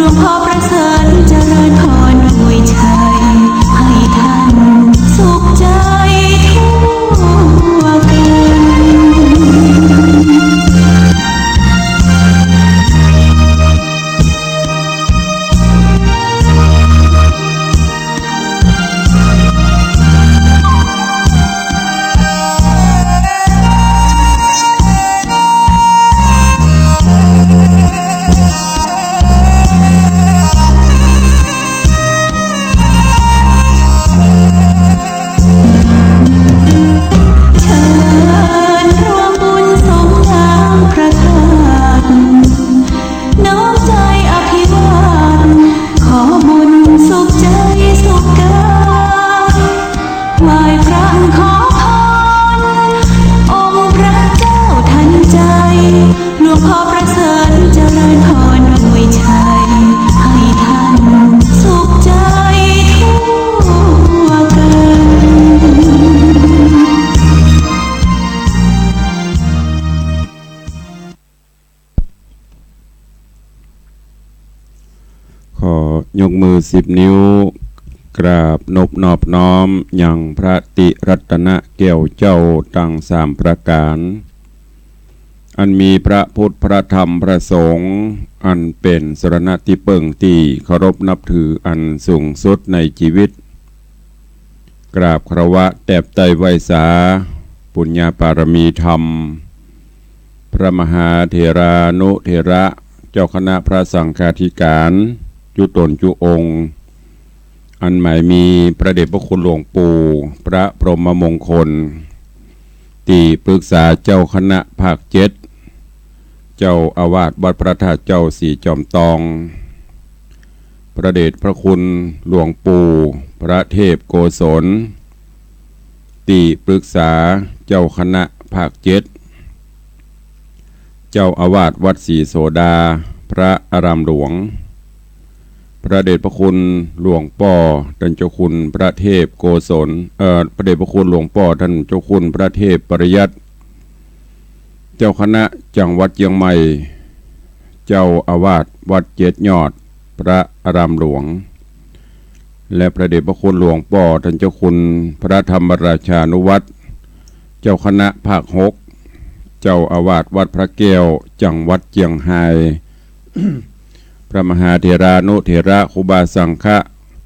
วงพ่อประเสริฐเจริญพรอวยชัยให้ท่านสุขใจทั่วกันยกมือ10 นิ้วกราบนบนอบน้อมอย่างพระติรัตนแก้วเจ้าตั้ง3 ประการอันมีพระพุทธพระธรรมพระสงฆ์อันเป็นสรณะที่เปิ่งที่เคารพนับถืออันสูงสุดในชีวิตกราบคารวะแตบไตไวสาปุญญาปารมีธรรมพระมหาเถรานุเถระเจ้าคณะพระสังฆาธิการจุตนจุองค์อันหมายมีพระเดชพระคุณหลวงปู่พระพรหมมงคลที่ปรึกษาเจ้าคณะภาค7เจ้าอาวาสวัดพระธาตุเจ้าสีจอมตองพระเดชพระคุณหลวงปู่พระเทพโกศลที่ปรึกษาเจ้าคณะภาค7เจ้าอาวาสวัดศรีโสดาพระอารามหลวงพระเดชพระคุณหลวงป่อท่านเจ้าคุณพระเทพโกศลพระเดชพระคุณหลวงป่อท่านเจ้าคุณพระเทพปริยัติเจ้าคณะจังหวัดเชียงใหม่เจ้าอาวาสวัด7 ยอดพระอารามหลวงและพระเดชพระคุณหลวงป่อท่านเจ้าคุณพระธรรมราชานุวัตรเจ้าคณะภาค6เจ้าอาวาสวัดพระแก้วจังหวัดเชียงราย พระมหาเถรานุเถระครูบาสังฆะ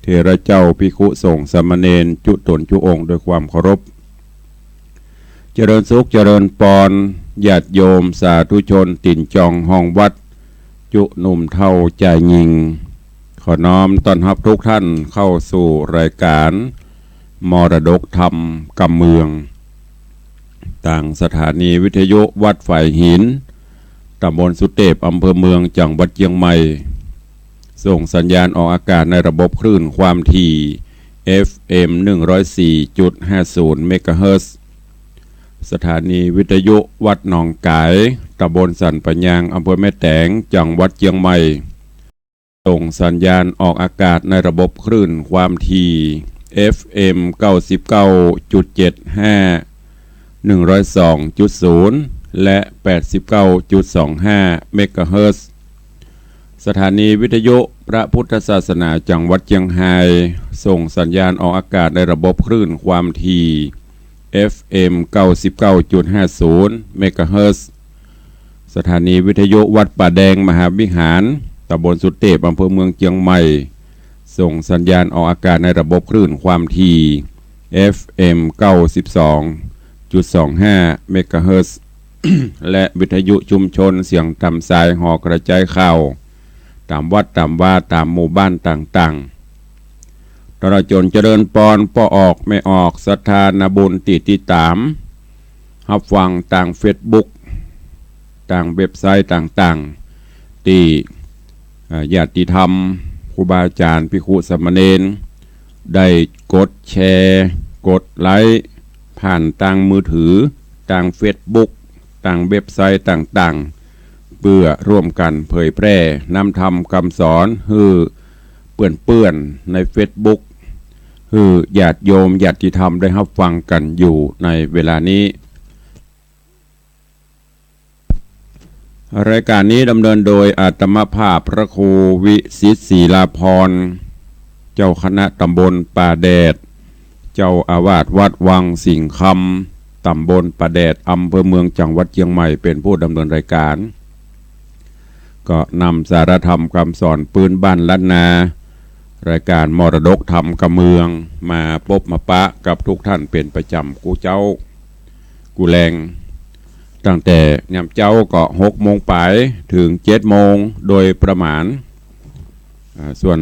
เถระเจ้าภิกขุสงฆ์สามเณรจุตนจุองค์ด้วยความเคารพเจริญสุขเจริญปอนญาติโยมสาธุชนติ่นจองห้องวัดจุหนุ่มเท่าใจยิงขอน้อมต้อนรับทุกท่านเข้าสู่รายการมรดกธรรมกำเมืองต่างสถานีวิทยุวัดฝ่ายหินตำบลสุเทพอำเภอเมืองจังหวัดเชียงใหม่ส่งสัญญาณออกอากาศในระบบคลื่นความถี่ FM 104.50 เมกะเฮิรตซ์สถานีวิทยุวัดหนองกายตำบลสันปัญญางอำเภอแม่แตงจังหวัดเชียงใหม่ส่งสัญญาณออกอากาศในระบบคลื่นความถี่ FM 99.75 102.0 และ 89.25 เมกะเฮิรตซ์สถานีวิทยุพระพุทธศาสนาจังหวัดเชียงรายส่งสัญญาณออกอากาศในระบบคลื่นความถี่ FM 99.50 เมกะเฮิรตซ์สถานีวิทยุวัดป่าแดงมหาวิหารตำบลสุเทพอำเภอเมืองเชียงใหม่ส่งสัญญาณออกอากาศในระบบคลื่นความถี่ FM 92.25 เมกะเฮิรตซ์ และวิทยุชุมชนเสียงตามสายหอกระจายข่าวตามวัดตามว่าตามหมู่บ้านต่างๆตลอดจนเจริญปอนป้อออกไม่ออกศรัทธานาบุญติดตามรับฟังต่างเฟซบุ๊กต่างเว็บไซต์ต่างๆที่ญาติธรรมครูบาอาจารย์ภิกขุสามเณรได้กดแชร์กดไลค์ผ่านต่างมือถือต่างเฟซบุ๊กต่างเว็บไซต์ต่างๆเพื่อร่วมกันเผยแพร่นำธรรมคำสอนให้เปื้อนในเฟซบุ๊กให้ญาติโยมญาติธรรมได้รับฟังกันอยู่ในเวลานี้ รายการนี้ดำเนินโดยอาตมาภาพพระครูวิสิตศรีลาภรณ์เจ้าคณะตำบลป่าแดดเจ้าอาวาสวัดวังสิงห์คำตำบลป่าแดดอำเภอเมืองจังหวัดเชียงใหม่เป็นผู้ดำเนินรายการก็นำสารธรรมคำสอนปืนบ้านล้านนารายการมรดกธรรมกำเมืองมาพบมาปะกับทุกท่านเป็นประจำกูเจ้ากูแรงตั้งแต่ยามเจ้าก็6 โมงไปถึง7 โมงโดยประมาณส่วน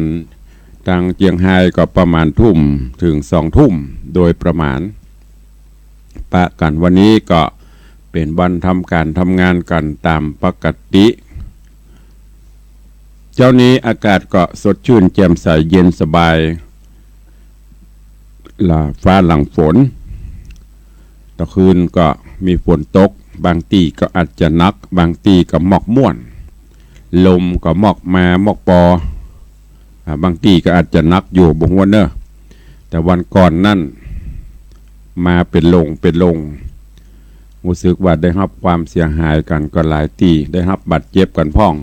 ทางเจียงไฮ้ก็ประมาณทุ่มถึง2 ทุ่มโดยประมาณปะกันวันนี้ก็เป็นวันทำการทำงานกันตามปกติเจ้านี้อากาศก็สดชื่นแจ่มใสเย็นสบายฟ้าหลังฝนตะคืนก็มีฝนตกบางตีก็อาจจะนักบางตีก็หมอกม่วนลมก็หมอกมาหมอกปอบางตีก็อาจจะนักอยู่บงวันเนอะแต่วันก่อนนั่นมาเป็นลงรู้สึกว่าได้รับความเสียหายกันก็หลายตีได้รับบาดเจ็บกันพ่อง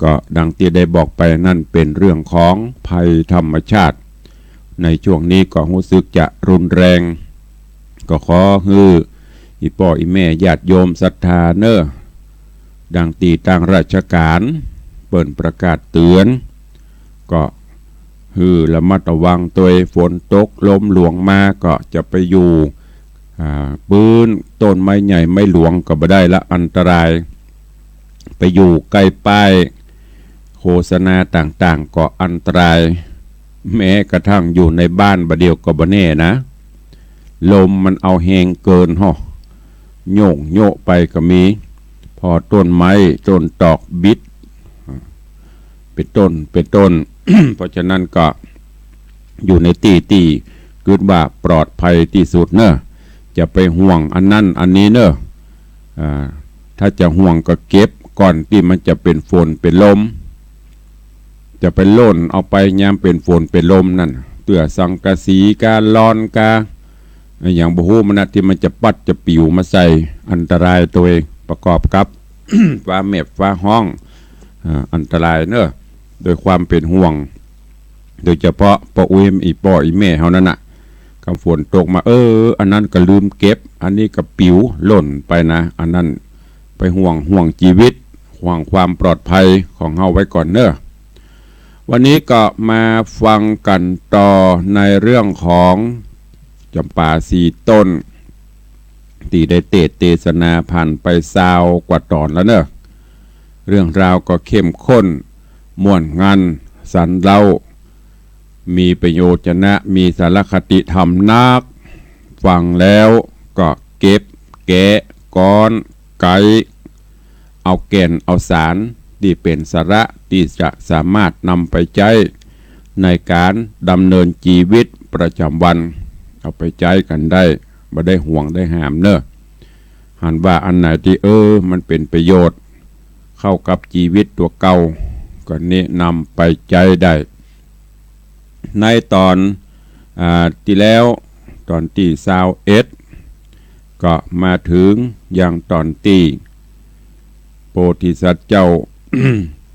ก็ดังที่ได้บอกไปนั่นเป็นเรื่องของภัยธรรมชาติในช่วงนี้ก็รู้สึกจะรุนแรงก็ขอฮืออีพ่ออีแม่ญาติโยมศรัทธาเนอะดังตีทางราชการเปิดประกาศเตือนก็ฮือระมัดระวังตัวฝนตกลมหลวงมาก็จะไปอยู่ปืนต้นไม้ใหญ่ไม้หลวงก็บ่ได้ละอันตรายไปอยู่ใกล้ป้ายโฆษณาต่างๆก็อันตรายแม้กระทั่งอยู่ในบ้านบ่เดียวก็บ่แน่นะลมมันเอาแหงเกินโยกไปก็มีพอต้นไม้ต้นตอกบิดเป็นต้น เพราะฉะนั้นก็อยู่ในตีคิดว่าปลอดภัยที่สุดเนอะจะไปห่วงอันนั้นอันนี้เนอะถ้าจะห่วงก็เก็บก่อนที่มันจะเป็นฝนเป็นลมจะไปโล่นเอาไปยามเป็นฝนเป็นลมนั่นเตื้อสังกะสีการลอนกาอย่างบ่ฮู้มันที่มันจะปัดจะปิวมาใส่อันตรายตัวเองประกอบกับ ฟ้าแมบฟ้าห้องอันตรายเนอะโดยความเป็นห่วงโดยเฉพาะพ่ออุ้มอีพ่ออีแม่เฮานั่นน่ะคำฝนตกมาอันนั้นก็ลืมเก็บอันนี้ก็ปิวหล่นไปนะอันนั้นไปห่วงชีวิตห่วงความปลอดภัยของเฮาไว้ก่อนเนอะวันนี้ก็มาฟังกันต่อในเรื่องของจำปา4 ต้นที่ได้เทศนาผ่านไป20 กว่าตอนแล้วเนอะเรื่องราวก็เข้มข้นม่วนงันสันเล่ามีประโยชน์นะมีสารคติธรรมนักฟังแล้วก็เก็บแกะก้อนไกเอาแก่นเอาสารที่เป็นสาระที่จะสามารถนำไปใช้ในการดำเนินชีวิตประจำวันเอาไปใช้กันได้ไม่ได้ห่วงได้ห้ามเนอะหันว่าอันไหนที่มันเป็นประโยชน์เข้ากับชีวิตตัวเก่าก็แนะนำไปใช้ได้ในตอนที่แล้วตอนที่21ก็มาถึงอย่างตอนที่โพธิสัตว์เจ้า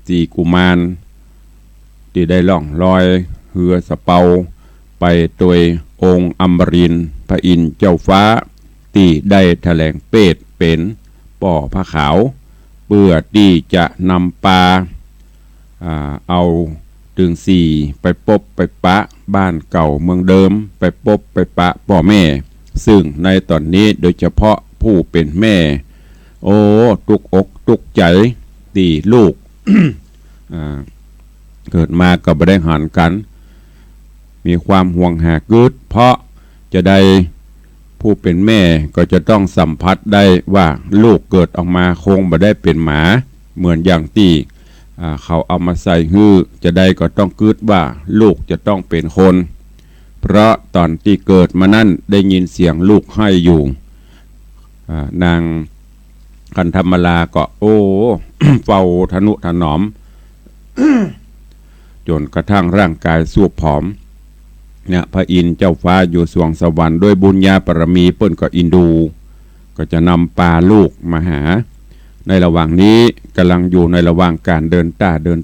สี่กุมารที่ได้ล่องลอยเหือสะเปาไปโดยองค์อมรินทร์พระอินทร์เจ้าฟ้าที่ได้แถลงเปตเป็นป่อพระขาวเพื่อที่จะนำปลาเอาถึง4ไปพบไปปะบ้านเก่าเมืองเดิมไปพบไปปะพ่อแม่ซึ่งในตอนนี้โดยเฉพาะผู้เป็นแม่ตุกอกตุกใจตีลูก เกิดมาก็ไม่ได้หันกันมีความห่วงหากืดเพราะจะได้ผู้เป็นแม่ก็จะต้องสัมผัสได้ว่าลูกเกิดออกมาคงไม่ได้เป็นหมาเหมือนอย่างที่เขาเอามาใส่หื้อจะได้ก็ต้องกึดว่าลูกจะต้องเป็นคนเพราะตอนที่เกิดมานั่นได้ยินเสียงลูกให้อยู่นางคันธรรมลาก็ เฝ้าทนุถนอม จนกระทั่งร่างกายสูบผอมเนี่ยพระอินทร์เจ้าฟ้าอยู่สวงสวรรค์ด้วยบุญญาปรมีเปิ้นก็อินดู ก็จะนำปลาลูกมาหาในระหว่างนี้กำลังอยู่ในระหว่างการเดิน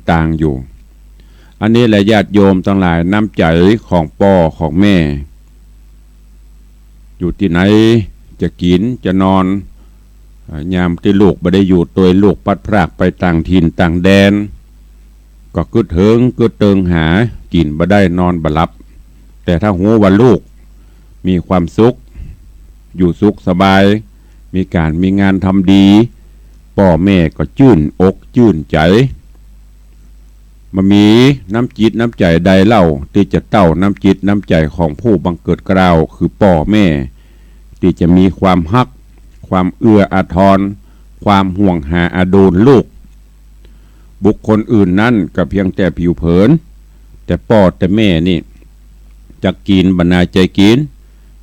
ทางอยู่อันนี้แหละญาติโยมทั้งหลายน้ำใจของพ่อของแม่อยู่ที่ไหนจะกินจะนอนยามที่ลูกไม่ได้อยู่ตัวลูกพัดพรากไปต่างถิ่นต่างแดนก็กึดเถิงกึดเติงหากินบ่ได้นอนบ่หลับแต่ถ้าหูว่าลูกมีความสุขอยู่สุขสบายมีงานทำดีพ่อแม่ก็ชื่นอกชื่นใจมันมีน้ำจิตน้ำใจใดเล่าที่จะเต้าน้ำจิตน้ำใจของผู้บังเกิดกล่าวคือพ่อแม่ที่จะมีความฮักความเอื้ออาทรความห่วงหาอาดูลลูกบุคคลอื่นนั้นก็เพียงแต่ผิวเผินแต่พ่อแต่แม่นี่จะกินบรรณาใจกิน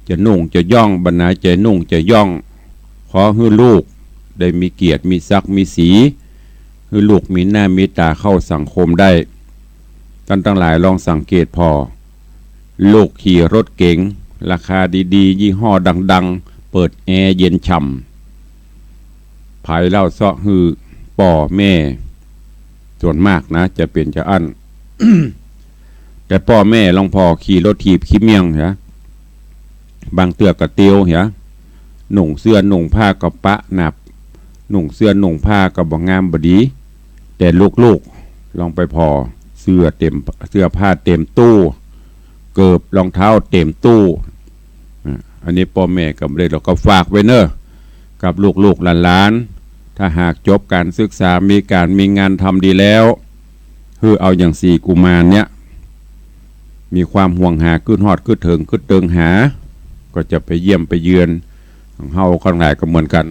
จะนุ่งจะย่องบรรณาใจนุ่งจะย่องขอให้ลูกได้มีเกียรติมีศักดิ์มีสีให้ลูกมีหน้ามีตาเข้าสังคมได้ท่านทั้งหลายลองสังเกตพอลูกขี่รถเก๋งราคาดีๆยี่ห้อดังๆเปิดแอร์เย็นฉ่ำภายเล่าเสาะฮือป่อแม่ส่วนมากนะจะเป็นจะอั้น แต่พ่อแม่ลองพอขี่รถถีบขี้เมียงเหรอบางเตือกกระเตียวเหรอหนุ่งเสื้อหนุ่งผ้ากับปะหนับหนุ่งเสื้อหนุ่งผ้ากับบงามบดีแต่ลูกๆลองไปพอเสื้อผ้าเต็มตู้เกิบรองเท้าเต็มตู้อันนี้พ่อแม่กับเด็กเราก็ฝากไว้เนอะกับลูกๆหลานๆถ้าหากจบการศึกษามีงานทำดีแล้วคือเอาอย่างสี่กุมารเนี้ยมีความห่วงหาขึ้นฮอดขึ้นเถิงขึ้นเติงหาก็จะไปเยี่ยมไปเยือนเฮาข้างหลายก็เหมือนกัน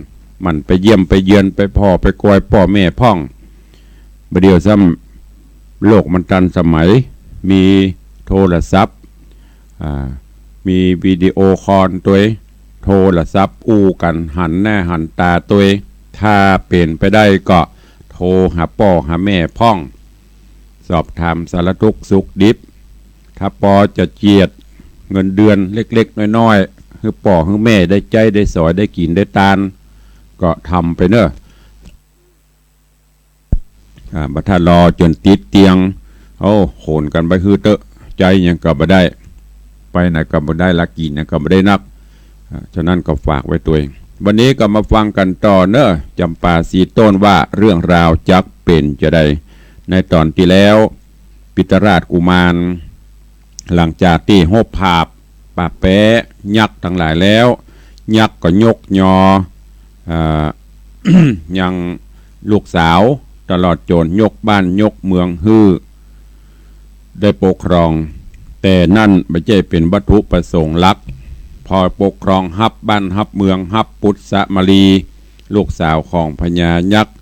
มันไปเยี่ยมไปเยือนไปพ่อไปกอยพ่อแม่พ่องประเดี๋ยวซ้ำโลกมันทันสมัยมีโทรศัพท์มีวิดีโอคอลตัวโทรศัพท์อู้กันหันหน้าหันตาตัวถ้าเปลี่ยนไปได้ก็โทรหาพ่อหาแม่พ่องสอบถามสารทุกข์สุขดิบถ้าปอจะเจียดเงินเดือนเล็กๆน้อยๆคือป่อคือแม่ได้ใจได้สอยได้กินได้ตาลก็ทำไปเนอะบัดถ้ารอจนติดเตียงโขนกันไปคือเตอะใจยังกลับมาได้ไปไหนกลับมาได้ละกินยังกลับมาได้นักฉะนั้นก็ฝากไว้ตัวเองวันนี้ก็มาฟังกันต่อเนอะจำปาสีต้นว่าเรื่องราวจักเป็นจะได้ในตอนที่แล้วปิตราชกุมารหลังจากที่โหบภาพป่าแปะยักษ์ทั้งหลายแล้วยักษ์ก็ยกยอ ยังลูกสาวตลอดจนยกบ้านยกเมืองฮื้อได้ปกครองแต่นั่นไม่ใช่เป็นวัตถุประสงค์หลักพอปกครองฮับบ้านฮับเมืองฮับปุตสมาลีลูกสาวของพญายักษ์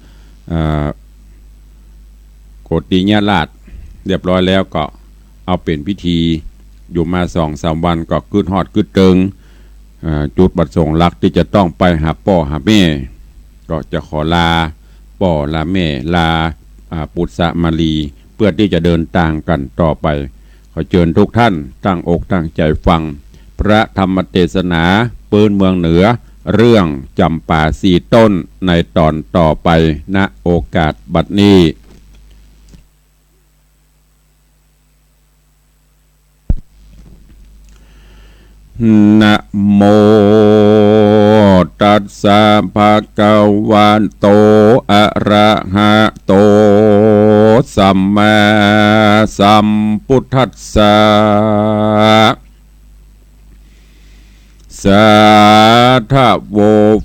โกติญาราชเรียบร้อยแล้วก็เอาเป็นพิธีอยู่มา2-3 วันก็กึดฮอดกึดเติงจุดประสงค์หลักที่จะต้องไปหาพ่อหาแม่ก็จะขอลาพ่อลาแม่ลาปุตสมาลีเพื่อที่จะเดินทางกันต่อไปขอเชิญทุกท่านตั้งอกตั้งใจฟังพระธรรมเทศนาปืนเมืองเหนือเรื่องจำป่าสีต้นในตอนต่อไปณโอกาสบัดนี้นะโมตัสสะภะคะวะโตอะระหะโตสัมมาสัมพุทธัสสะสาธุโว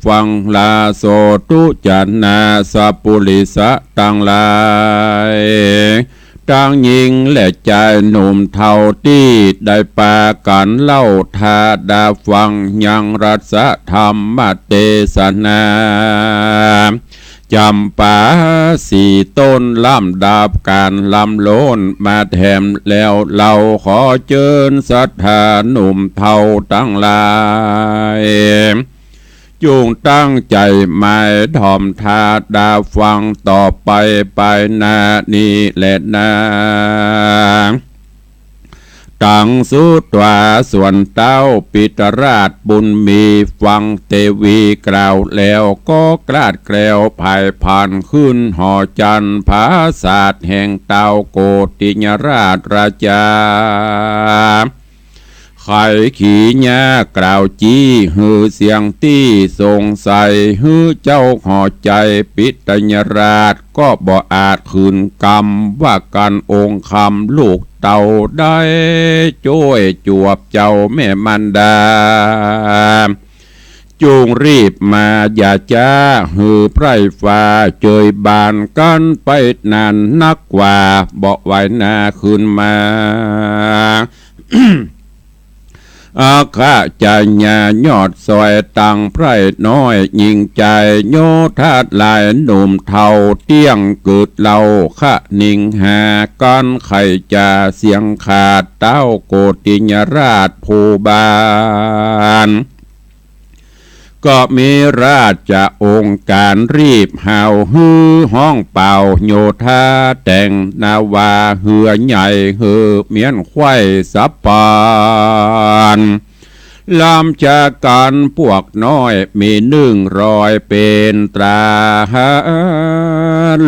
ฟังลาโสตุจันนาสัพพุริสะตังหลายทั้งหญิงและชายหนุ่มเท่าที่ได้ปากันเล่าทาดาฟังยังรัสธรรมเทศนาจำปาสีต้นลำดาบการลำโลนมาแถมแล้วเราขอเชิญศรัทธาหนุ่มเท่าทั้งหลายจงตั้งใจหมายทอมทาดาฟังต่อไปนานี้แหละนา ตังสุตวาส่วนเต้าปิตราชบุญมีฟังเทวีกล่าวแล้วก็กลาดแกล้วภายผ่านขึ้นหอจันทร์ภาศาสตร์แห่งเต้าโกติญราชราชาไขขี่ญากล่าวจี้ฮือเสียงตี้ทรงใส่ฮือเจ้าหอใจปิตญราชก็บ่อาจคืนกรรมว่ากันองค์คำลูกเต่าได้ช่วยจวบเจ้าแม่มันดาจูงรีบมาอย่าจ้าฮือไพร่ฟ้าเจยบานกันไปนานนักกว่าบอกไว้นาคืนมา อาคาจญายอดซอยตังไพร่น้อยยิงใจโยธาลายหนุ่มเทาเตี้ยงเกิดเหล่าขะนิงหาก้อนไข่จ่าเสียงขาดเต้าโกติญราชภูบาลก็มีราชองค์การรีบหาวฮือห้องเป่าโยธาแต่งนาวาเหือใหญ่เหือเมียนไข่สับปานลำจากการพวกน้อยมี100เป็นตรา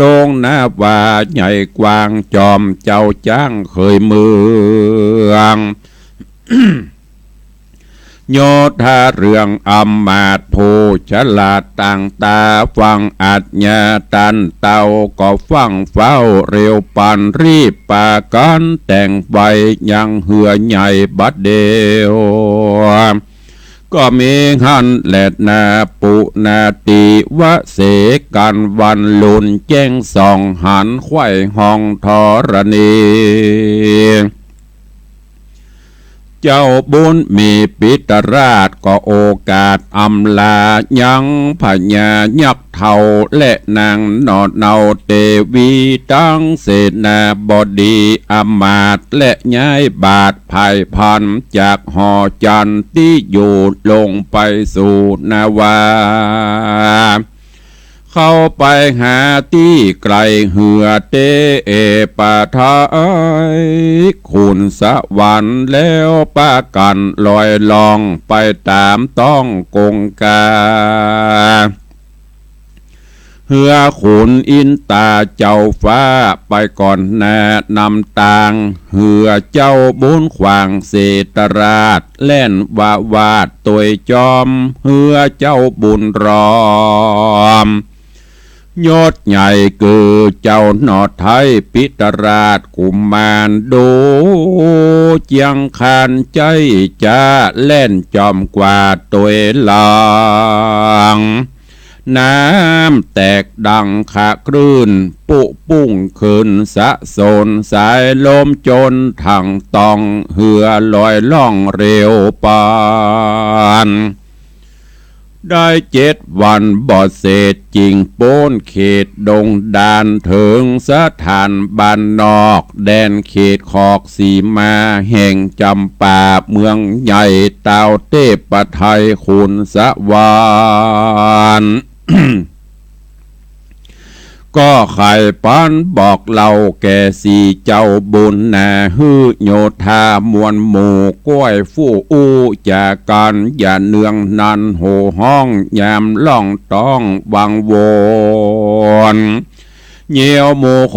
ลงนาวาใหญ่กว้างจอมเจ้าจ้างเคยเมือง โยธาเรื่องอำมาตย์ผู้ฉลาดต่างตาฟังอัจญาตันเต่าก็ฟังเฝ้าเร็วปันรีบปากันแต่งไว้ยังเหือใหญ่บัดเดียวก็มีหันแหลดนาปุนาติวะเสกันวันลุนแจ้งส่องหันไข่ห้องธรณีเจ้าบุญมีปิตราชก็โอกาสอำลายังพญายักษ์เท่าและนางนอดเนาเตวีตั้งเสนาบดีอมาตย์และย้ายบาทภายพันจากหอจันทร์ที่อยู่ลงไปสู่นาวาเข้าไปหาที่ไกลเหือเตเอปะทายคุณสวรรค์แล้วปากันลอยลองไปตามต้องกงกาเหือขุนอินตาเจ้าฟ้าไปก่อนแนะนำต่างเหือเจ้าบุญขวางเศตราชแล่นวาดตัวจอมเหือเจ้าบุญรอมยอดใหญ่คือเจ้าหนอไทยปิตราชกุมารดูเจียงคานใจจ้าเล่นจอมกว่าตัวหลังน้ำแตกดังขะคลื่นปุปุ้งขึ้นสะสนสายลมจนถังตองเหือลอยล่องเร็วปานได้7 วันบ่เศษจริงโป้นเขตดงดานถึงสถานบ้านนอกแดนเขตขอกสีมาแห่งจำป่าเมืองใหญ่เต่าเทพไทยคุณสวรรค์ ก็ไข่ปันบอกเล่าแก่สีเจ้าบุญนาฮือโยธามวลหมู่ก้อยฟู่อู้จากกันอย่าเนืองนันโหห้องยามล่องต้องวังวนเยี่ยวหมู่ค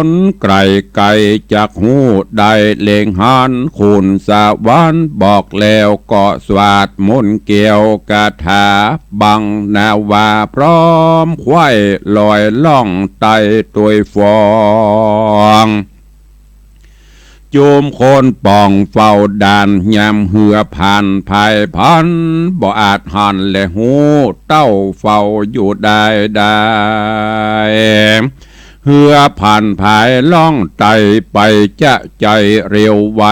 นไกลไกลจากหูได้เล่งหันคุณสวรรค์บอกแล้วก็สวาดมนต์เกี่ยวกาถาบังนาวาพร้อมไข่ลอยล่องไตตัวฟองจูมคนป่องเฝ้าด่านยามเหือผ่านภายพันบ่อาจหันและหูเต้าเฝ้าอยู่ได้เหือผ่านภายล่องไตไปจะใจเร็วไว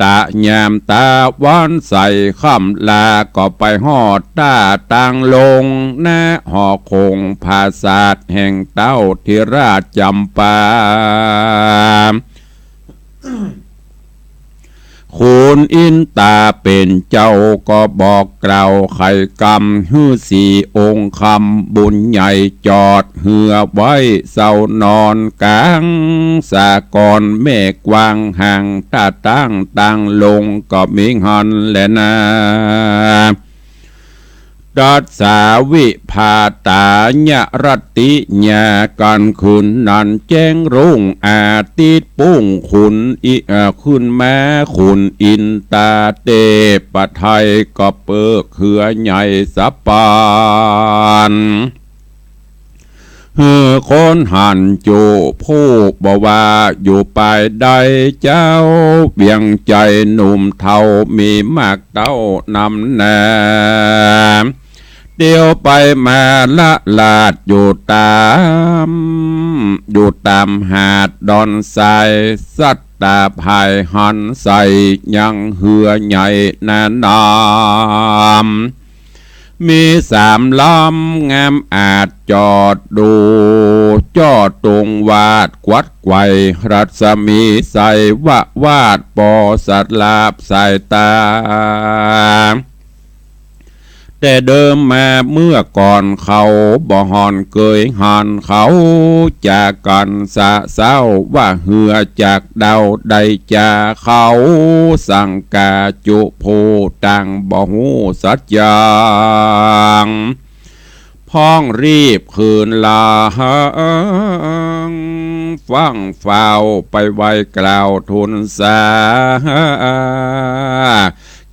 ตะยามตาวันใส่ค่ำลาก็ไปหอดตาต่างลงหน้าหอคงภาษาทแห่งเต้าทิราชจำปา คุณอินตาเป็นเจ้าก็บอกกล่าวไข่กรรมฮื้อสี่องค์คำบุญใหญ่จอดเหือไว้เศร้านอนกลางสากรเมฆวางห่างตาตั้งตั้งลงก็มิงหันแลนาดัดสาวิภาตาญะรติญากันคืนนันแจ้งรุ่งอาทิตย์ปุ้งขุนขึ้นแม้ขุนอินตาเตปะไทยก็เปิกเขือใหญ่สัปปานคนหันจูผู้บว่าอยู่ไปได้เจ้าเบี่ยงใจหนุ่มเทามีมากเต้านำแนมเดียวไปมาละลาดอยู่ตามหาดดอนทรายสัตตาภายหันใส่ยังเหือใหญ่นานามมีสามลำงามอาจจอดดูจอดตรงวาดกวัดไกวรัศมีใส่วาดปอสัตลาบสายตาแต่เดิมมาเมื่อก่อนเขาบ่หอนเกยหันเขาจากกันสะเศร้าว่าเหือจากเดาใดจาเขาสั่งกาจุโพตังบ่หูสัจจางพ้องรีบคืนลาฟังเฝ้าไปไว้กล่าวทุนสา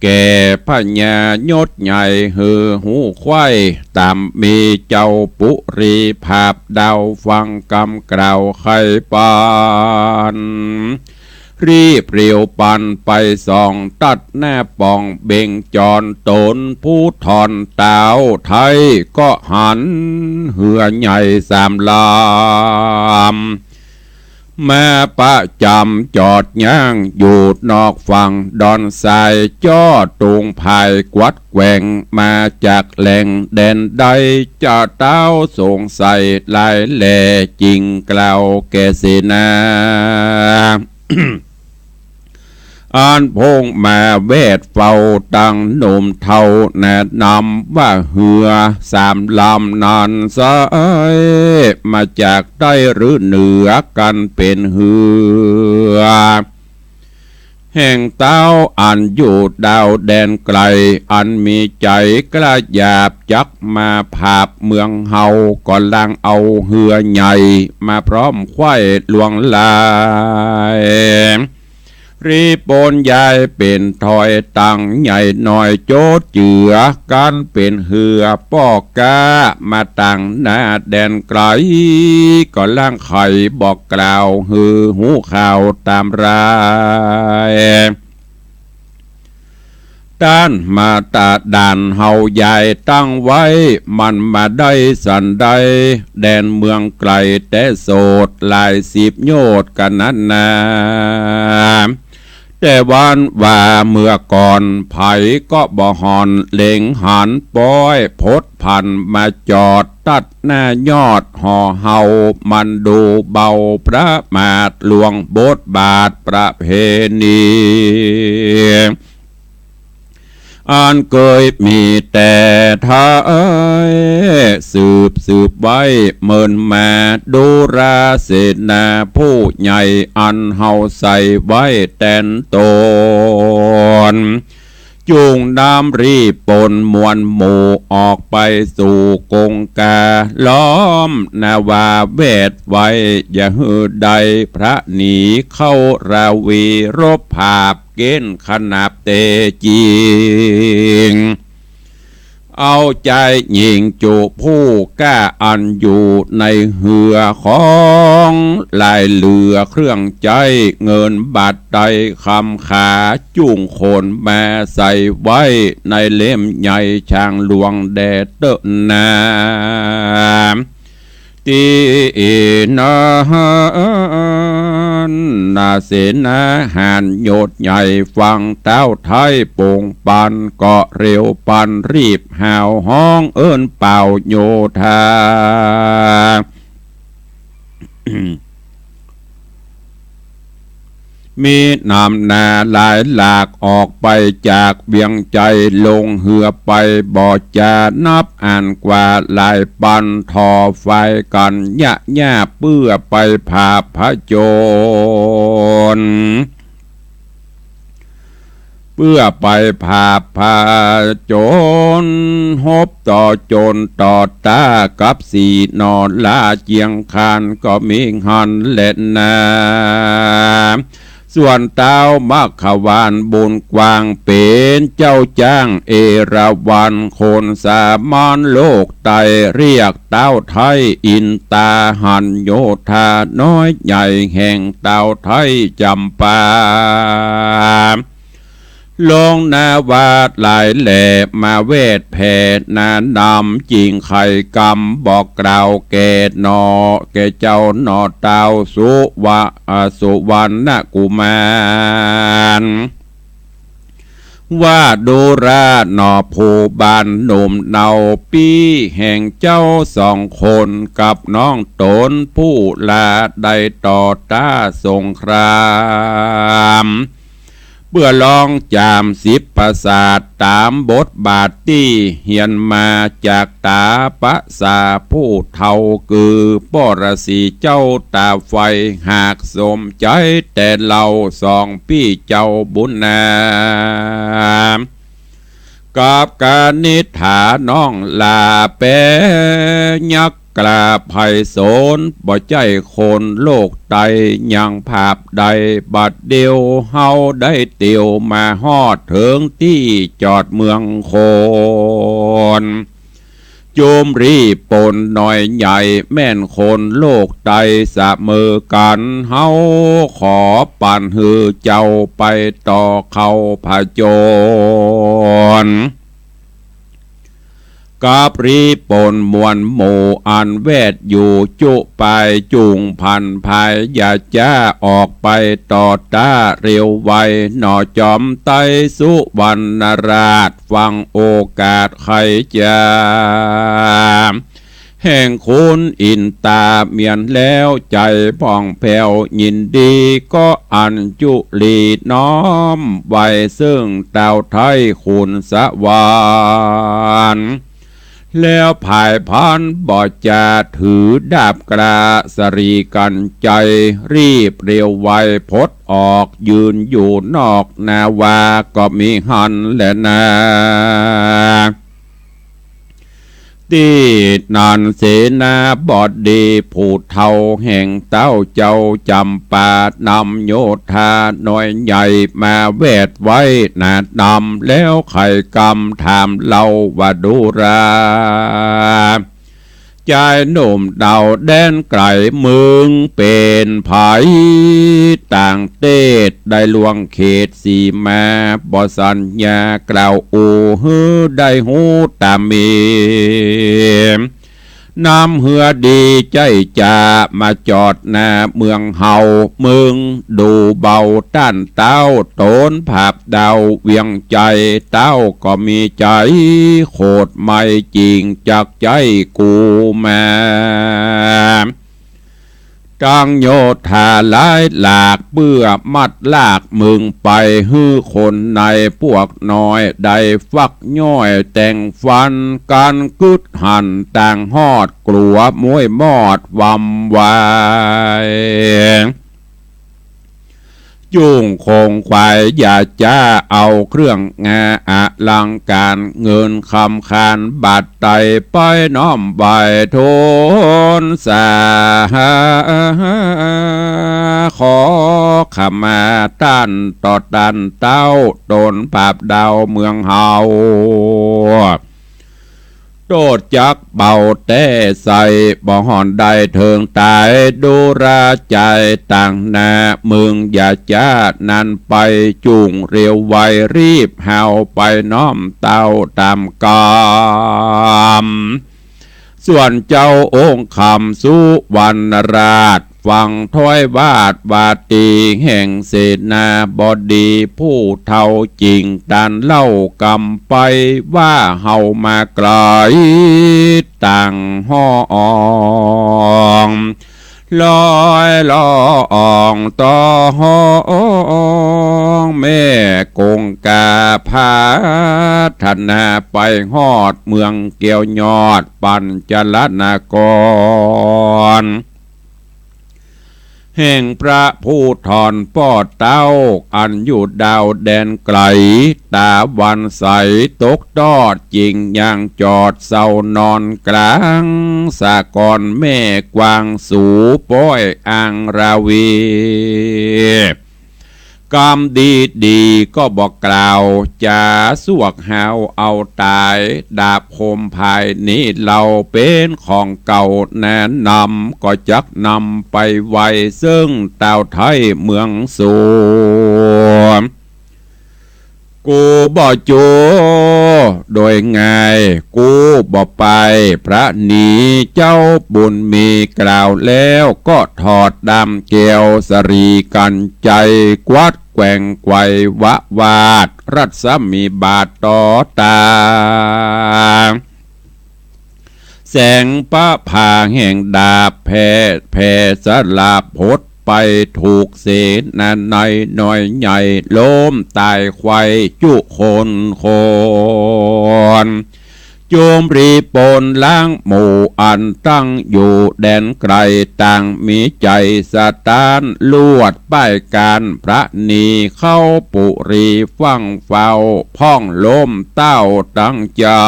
แก่พญายศใหญ่หือหูควายตามมีเจ้าปุรีภาพดาวฟังกำกล่าวไขปานรีบเรียวปันไปส่องตัดแน่ปองเบ่งจอนตนผู้ถอนเต้าไทยก็หันเหือใหญ่สามลามแม่ประจำจอดย่างอยู่นอกฝั่งดอนทรายจ้อตรงภายกวัดแกว่งมาจากแหล่งแดนใดจะเต้าสงสัยลายแหล่จริงกล่าวแก่เสนา อ่านพงมาเวทเฝ้าตั้งหนุ่มเท่าแนะนำว่าเหือสามลำนานสายมาจากใต้หรือเหนือกันเป็นเหือแห่งเต้าอันอยู่ดาวแดนไกลอันมีใจกระหยาบจักมาภาพเมืองเฮาก่อนล่างเอาเหือใหญ่มาพร้อมควายหลวงลายรีปนยายเป็นถอยตังใหญ่หน่อยโจดเจือกันเป็นเหือปอกกามาตั้งหน้าแดนไกลก็ล่างไข่บอกกล่าวหือหูข่าวตามรายด้านมาตาด่านเฮาใหญ่ตั้งไว้มันมาได้สันใดแดนเมืองไกลแต่โสดหลายสิบโยชน์กันนั้นนาแต่วันว่าเมื่อก่อนไผก็บ่หอนเล็งหันป้อยพดพันมาจอดตัดหน้ายอดห่อเฮามันดูเบาพระมาทหลวงบทบาทประเพณีอันเคยมีแต่ท้ายสืบไว้เมินมาดูราเสนาผู้ใหญ่อันเฮาใส่ไว้แตนตนจูงน้ำรีปนมวลหมู่ออกไปสู่กงกาล้อมนาวาเวทไว้อย่าหือใดพระหนีเข้าราวีรบภาพเกณฑ์ขนาบเตจิงเอาใจหญิงจูผู้กล้าอันอยู่ในเหือของลายเหลือเครื่องใจเงินบาทใดคำขาจุ่งโคนแม่ใส่ไว้ในเล่มใหญ่ช่างหลวงแดดเตนาตีนานาเสนาหานโยดใหญ่ฟังเต้าไทยโป่งปันเกาะเร็วปันรีบห่าวห้องเอิ้นเป่าโยธา ม มีนำนาหลายหลากออกไปจากเวียงใจลงเหือไปบ่จะนับอ่านกว่าหลายปันทอไฟกันยะแย่เปื้อไปผาพระโจรเพื่อไปผาพาโจรฮบต่อโจรต่อตากับสีนอนลาเจียงคานก็มีหันเล่นนาส่วนเต้ามักขวานบุญกวางเป็นเจ้าจ้างเอราวันคนสามานโลกไตเรียกเต้าไทยอินตาหันโยธาน้อยใหญ่แห่งเต้าไทยจำปาลงนาวาดหลายแหล่มาเวทแผ่นาดำจิงไข่กำบอกกล่าวแก่นอแก่เจ้านอเต้าสุวรรณกุมารว่าดูราหนอผู้บานหนุ่มเนาปีแห่งเจ้าสองคนกับน้องตนผู้ลาได้ต่อต้าสงครามเพื่อลองจาม10ประสาทตามบทบาทที่เหียนมาจากตาปะสาผู้เท่าคือปรสีเจ้าตาไฟหากสมใจแต่เราสองพี่เจ้าบุญนากับการนิฐาน้องลาแปยักกลาภัยโสนบ่ใจคนโลกใดยังภาพใดบัดเดียวเฮาได้เตียวมาฮอดถึงที่จอดเมืองโคนโจมรีปนหน่อยใหญ่แม่นคนโลกใดสะเมอกันเฮาขอปั่นหือเจ้าไปต่อเขาผาโจรกับรีปนมวลหมู่อันเวทอยู่จุไปจุงพันภายอย่าจ้าออกไปต่อต้าเร็วไวหน่อจอมไตสุวรรณราชฟังโอกาสใครจะแห่งคุณอินตาเมียนแล้วใจพ่องแผ้วยินดีก็อันจุลีน้อมไว้ซึ่งเต่าไทยคุณสวรรค์แล้วภายพันบ่จะถือดาบกระสรีกันใจรีบเร็วไวพดออกยืนอยู่นอกนาวาก็มีหันและนาที่นันเสนาบดีผู้เท่าแห่งเต้าเจ้าจำปานำโยธาหน่อยใหญ่มาเวทไว้นาดำแล้วไข่กำถามเล่าว่าดูราใจหนุ่มเดาแดนไกลมึงเป็นไผต่างเตศได้ลวงเขตสีมาบ่สัญญากล่าวอูฮือได้หูตามมีน้ำเหือดีใจจะมาจอดหน้าเมืองเฮามึงดูเบาต้านเต้าโตนภาพดาวเวียงใจเต้าก็มีใจโคตรไม่จริงจากใจกูมาจังโยธาหลายหลากเบื่อมัดลากมึงไปฮื้อคนในพวกน้อยได้ฟักย่อยแต่งฟันการกึดหันต่างหอดกลัวมวยมอดวำวายจุงคงควายอย่าจ้าเอาเครื่องงาอลังการเงินคำคานบาดไตไปน้อมใบโทนสาขอขมาต้านต่อตันเต้าโดนปราบดาวเมืองเฮาโดดจักเบาแต่ใส่บ่หอนได้เถิงตายดูราใจต่างนามึงอย่าจ้านันไปจุงเร็วไวรีบเฮาไปน้อมเต้าตามกามส่วนเจ้าองค์คำสุวรรณราชฟังถ้อยวาดวาตีแห่งเสนาบดีผู้เท่าจริงดันเล่ากำไปว่าเฮามาไกลต่างห้องลอย ลองต่อห้องแม่กงกาพาธนาไปฮอดเมืองเกี่ยวยอดปัญจลนากรแห่งพระผู้ถอนปอดเต้าอันอยู่ดาวแดนไกลตาวันใสตกตอดจริงยังจอดเศร้านอนกลางสากรแม่กวางสูป้อยอังราวีกรรมดีดีก็บอกกล่าวจะสวกหาวเอาตายดาบคมภายนี้เราเป็นของเก่าแนะนำก็จักนำไปไว้ซึ่งเต่าไทยเมืองสูงกูบ่จูโดยง่ายกูบ่ไปพระนีเจ้าบุญมีกล่าวแล้วก็ถอดดำเกลียวสรีกันใจกวัดแกว่งไกววะวาดรัศมีบาทต่อตาแสงประพาแห่งดาบแผ่สลาพดไปถูกเสนาในหน่อยใหญ่ล้มตายควายจุคนโจมรีปนล้างหมู่อันตั้งอยู่แดนไกลต่างมีใจสตานลวดป้ายการพระนีเข้าปุรีฟังเฝ้าพ่องล้มเต้าตั้งจา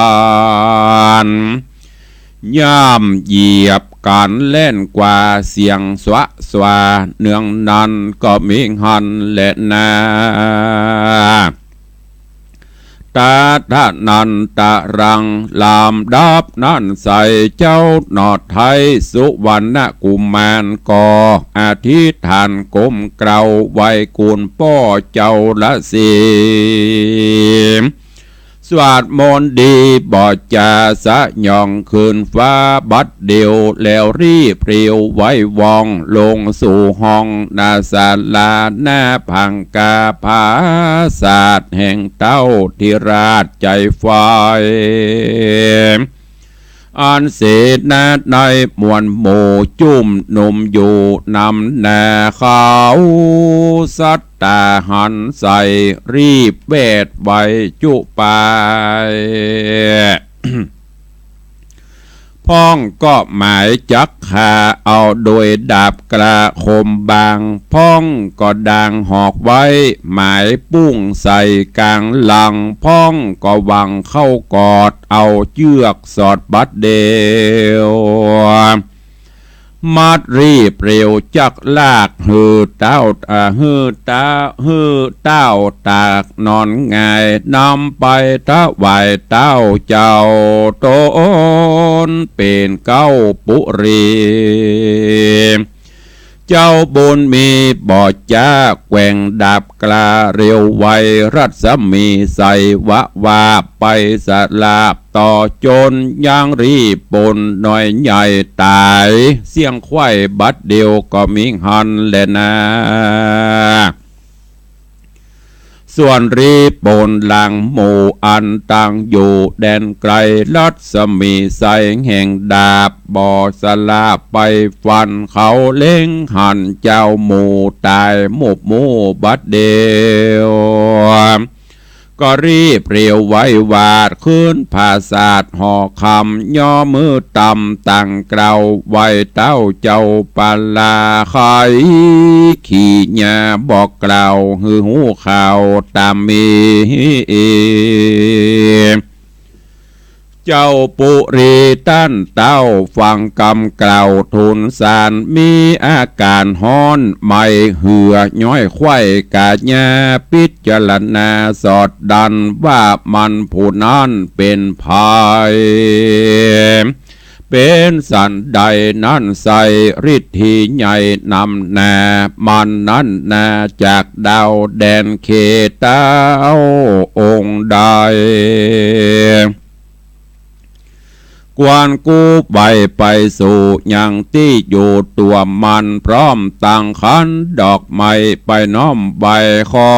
นย่ำเหยียบการเล่นกว่าเสียงสวะสวาเนืองนั้นก็มีหันและนาตาทะนันตะรังลามดับนั่นใส่เจ้าหนอดไทยสุวรรณกุมารก่ออธิษฐานก้มเกลาไว้กุลป้อเจ้าละสีสวดมนต์ดีบอดจาสะยองคืนฟ้าบัดเดียวแล้วรีบเรียวไว้วองลงสู่ห้องนาศาลาหน้าพังกาผาศาสตร์แห่งเต้าที่ราชใจไฟอันเศษนาในมวลหมู่จุ่มหนุ่มอยู่นำนาเขาสัตตาหันใส่รีบเวทไว้จุไปพ้องก็หมายจักขาเอาโดยดาบกระคมบางพ้องก็ดังหอกไว้หมายปุ้งใส่กลางหลังพ้องก็วังเข้ากอดเอาเชือกสอดบัดเดียวมัดรีบเร็วจักลากหือเต้าตากนอนง่ายนำไปถวายเต้าเจ้าโตนเป็นเก้าปุรีเจ้าบุญมีบอดจ้าแกว่งดาบกลาเร็วไวรัศมีใส่วะวาไปสลาบต่อจนยังรีบปนหน่อยใหญ่ตายเสียงไข่บัดเดียวก็มิงหันแลนะส่วนรีปนหลังหมู่อันตั้งอยู่แดนไกลรัศมีใสแห่งดาบบ่อสลาไปฟันเขาเล่งหันเจ้าหมู่ตายหมู่บัดเดียวก็รีบเรียวไว้วาดขึ้นภาษาห่อคำย่อมือต่ำตั้งเกลาไว้เต้าเจ้าปาลาไขขี่ญาบอกกล่าวหือหูข่าวตามมีเจ้าปุรีตั้นเต้าฟังกำกล่าวทุนสารมีอาการฮ้อนไม่เหือย้อยไข้กาญาพิจารณาสอดดันว่ามันผู้นั้นเป็นภัยเป็นสันใดนั้นใส่ฤทธิใหญ่นำนามันนั้นนาจากดาวแดนเขตาองค์ใดกวนกู้ใบไปสู่ยังที่อยู่ตัวมันพร้อมตั้งขันดอกไม้ไปน้อมใบขอ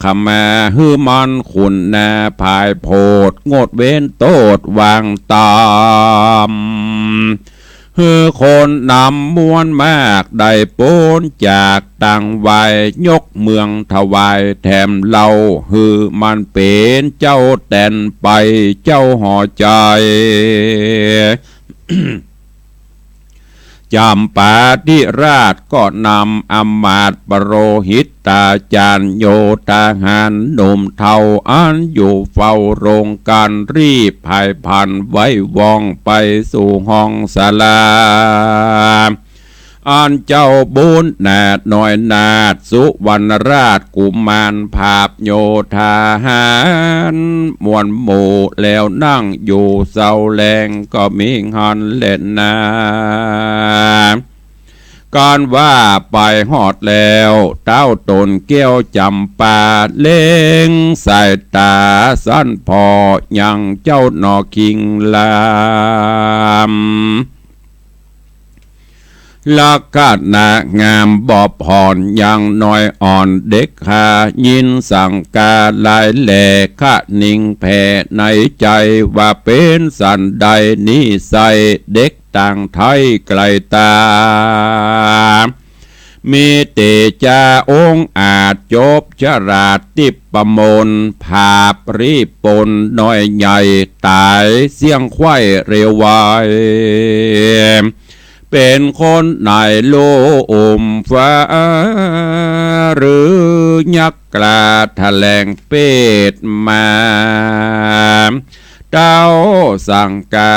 ขมาฮือมันขุนแน่ภายโพดงดเว้นโตดวางตาม เฮือคนนำมวลมากได้โปนจากต่างวัยยกเมืองถวายแถมเล่าฮือมันเป็นเจ้าแต่นไปเจ้าห่อใจ จำปาธิราชก็นำอำมาตย์ปโรหิตตาจารย์โยทหารหนุ่มเทาอันอยู่เฝ้าโรงการรีบภายพันไว้วองไปสู่ห้องศาลาอันเจ้าบุญนาดหน่อยนาดสุวรรณราชกุมารภาพโยธาหารมวลหมู่แล้วนั่งอยู่เสาแรงก็มีหันเล่นนาการว่าไปหอดแล้วเต้าตนเกี้ยวจำปาเล่งสายตาสั้นพอยังเจ้าหนอคิงลามลักษณะงามบอบผ่อนยังน้อยอ่อนเด็กหายินสั่งกาลายแหล่ขะนิ่งแผ่ในใจว่าเป็นสันใดนิสัยเด็กต่างไทยไกลตามีเตจาองค์อาจจบชราดติปประมนภาพรีปนน้อยใหญ่ตายเสียงควายเร็วไวเป็นคนในโลอมฟ้าหรือยักษ์กลาแถลงเป็ดมาเต้าสั่งกา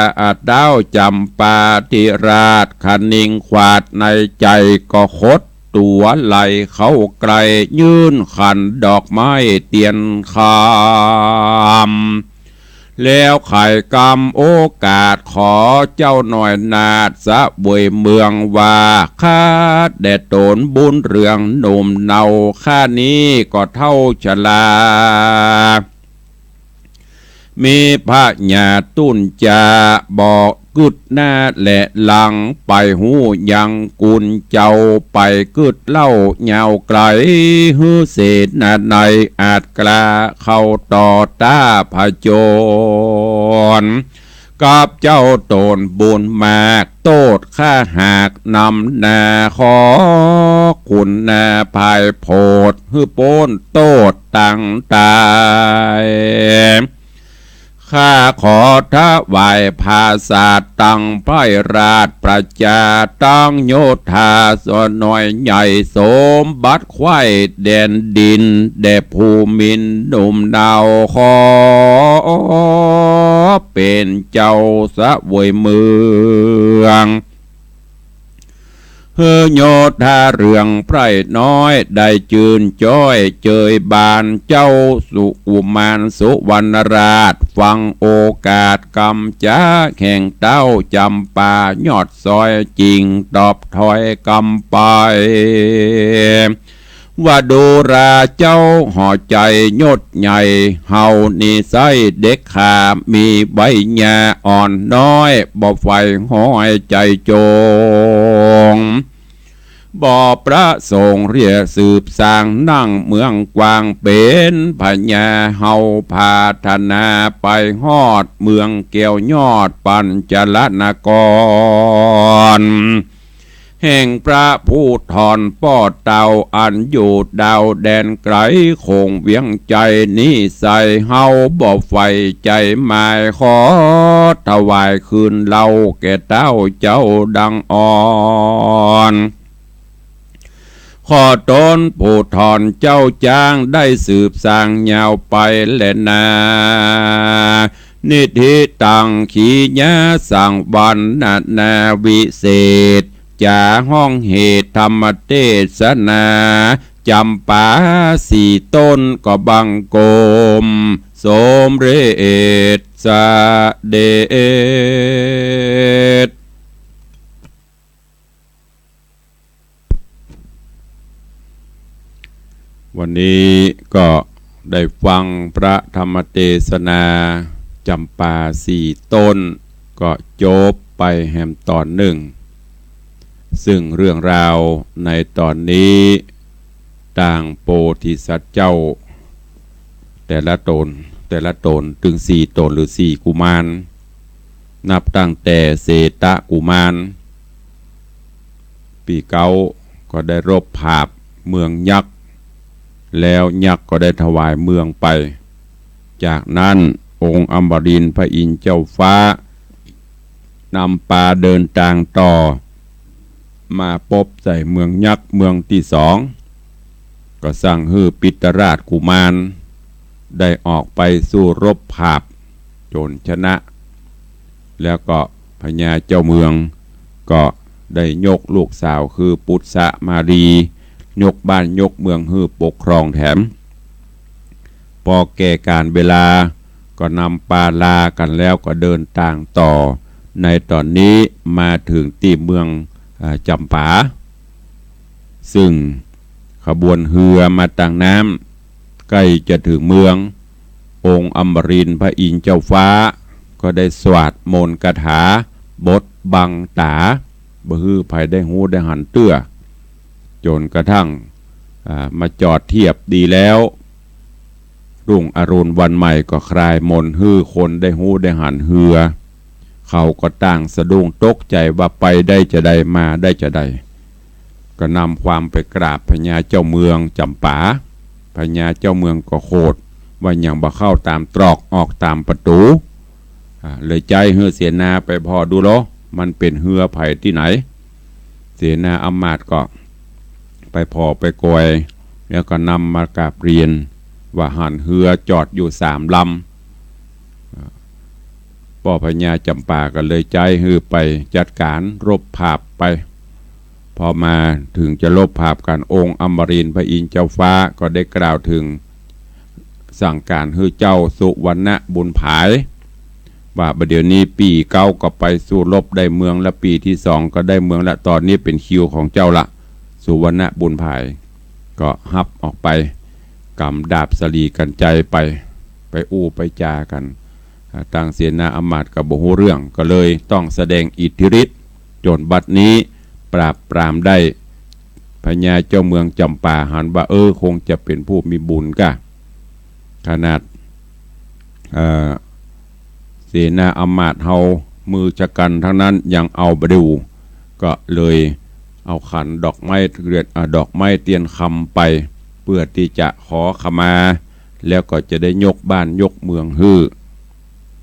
เต้าจำปาธิราชคณิงขวาดในใจก็คดตัวไหลเข้าไกลยื่นขันดอกไม้เตียนคามแล้วไข่กำโอกาสขอเจ้าหน่อยนาดสะบวยเมืองว่าข้าแดดโตนบุญเรืองหนุ่มเนาข้านี้ก็เท่าชลามีพระญาตุนจาบอกกึดหน้าและหลังไปหูยังกุลเจ้าไปกึดเล่าเหยาวไกลฮือเศษนาในอาจกลาเข้าต่อตาพจรกับเจ้าโตนบุญมากโตดข้าหากนำนาขอคุณนาภายโพดฮือโป้นโตดตั้งตายข้าขอถวายภาษาตั้งไพราชประจาตั้งโยธาสหน่อยใหญ่สมบัติควายแดนดินแด่ภูมินหนุ่มดาวขอเป็นเจ้าสะวยเมืองเฮโยธาเรืองไพรน้อยได้จืนจ้อยเจยบานเจ้าสุกุมารสุวรรณราชฟังโอกาสกำจ้าแข่งเต้าจำปายอดซอยจริงตอบถอยกำไปว่าดูราเจ้าห่อใจยดใหญ่เฮานี่ไสเด็กขามีใบหญ้าอ่อนน้อยบ่ไฟห้อยใจโจงบ่อพระสงฆ์เรียสืบสร้างนั่งเมืองกวางเป็นพญาเฮาพาธนาไปฮอดเมืองเกี่ยวยอดปัญจลนกรแห่งพระผู้ถอนป้อเต่าอันอยู่ดาวแดนไกลคงเวียงใจนิสัยเฮาบ่ไฟใจหมายขอถวายคืนเล่าแก่เต้าเจ้าดังอ่อนขอตนผู้ถอนเจ้าจ้างได้สืบสร้างยาวไปแลนานิธิตังขีญาสั่งบันนาวิเศษจาห้องเหตุธรรมเทศนาจำปาสี่ต้นก็บังโกมสมเรศสะเดชวันนี้ก็ได้ฟังพระธรรมเทศนาจำปาสี่ต้นก็จบไปแหมตอนหนึ่งซึ่งเรื่องราวในตอนนี้ต่างโพธิสัตว์เจ้าแต่ละตนถึง4 ตนหรือ4 กุมารนับตั้งแต่เศตะกุมาร ปีเก้าก็ได้รบภาพเมืองยักษ์แล้วยักษ์ก็ได้ถวายเมืองไปจากนั้นองค์อมรินทร์พระอินทร์เจ้าฟ้านำปาเดินทางต่อมาพบใส่เมืองยักษ์เมืองที่สองก็สั่งให้ปิตราชกุมารได้ออกไปสู้รบภาพจนชนะแล้วก็พญาเจ้าเมืองก็ได้ยกลูกสาวคือปุตสะมารียกบ้านยกเมืองฮือปกครองแถมพอแก่การเวลาก็นำปาลากันแล้วก็เดินทางต่อในตอนนี้มาถึงที่เมืองจำปาซึ่งขบวนเรือมาต่างน้ำใกล้จะถึงเมืององค์อมรินทร์พระอินทร์เจ้าฟ้าก็ได้สวดมนต์คาถาบทบังตาบ่ฮือภัยได้หูได้หันเตื้อจนกระทั่งมาจอดเทียบดีแล้วรุ่งอรุณวันใหม่ก็คลายมนต์ฮือคนได้หูได้หันเหือเขาก็ต่างสะดุ้งตกใจว่าไปได้จะได้มาได้จะได้ก็นำความไปกราบพญาเจ้าเมืองจำปาพญาเจ้าเมืองก็โคดว่าอย่างบ่เข้าตามตรอกออกตามประตูเลยใจเฮือเสียนาไปพอดูโลมันเป็นเฮือไผ่ที่ไหนเสียนาอำมาตย์ก็ไปพอไปกอยแล้วก็นำมากราบเรียนว่าหันเฮือจอดอยู่3 ลำพ่อพญาจำปาก็เลยใจฮือไปจัดการรบภาพไปพอมาถึงจะรบภาพกันองค์อมรินทร์พระอินทร์เจ้าฟ้าก็ได้กล่าวถึงสั่งการให้เจ้าสุวรรณบุญผายว่าประเดี๋ยวนี้ปีเก้าก็ไปสู้รบได้เมืองและปีที่2ก็ได้เมืองละตอนนี้เป็นคิวของเจ้าละสุวรรณบุญผายก็ฮับออกไปกำดาบสลีกันใจไปอู้ไปจากันต่างเสียนาอำมาตย์กับบ่ฮู้เรื่องก็เลยต้องแสดงอิทธิฤทธิ์จนบัดนี้ปราบปรามได้พญาเจ้าเมืองจำปาหันว่าคงจะเป็นผู้มีบุญกะขนาดเสนาอำมาตย์เฮามือชะกันทั้งนั้นยังเอาไปดูก็เลยเอาขันดอกไม้ดอกไม้เตียนคำไปเพื่อที่จะขอขมาแล้วก็จะได้ยกบ้านยกเมืองฮื้อ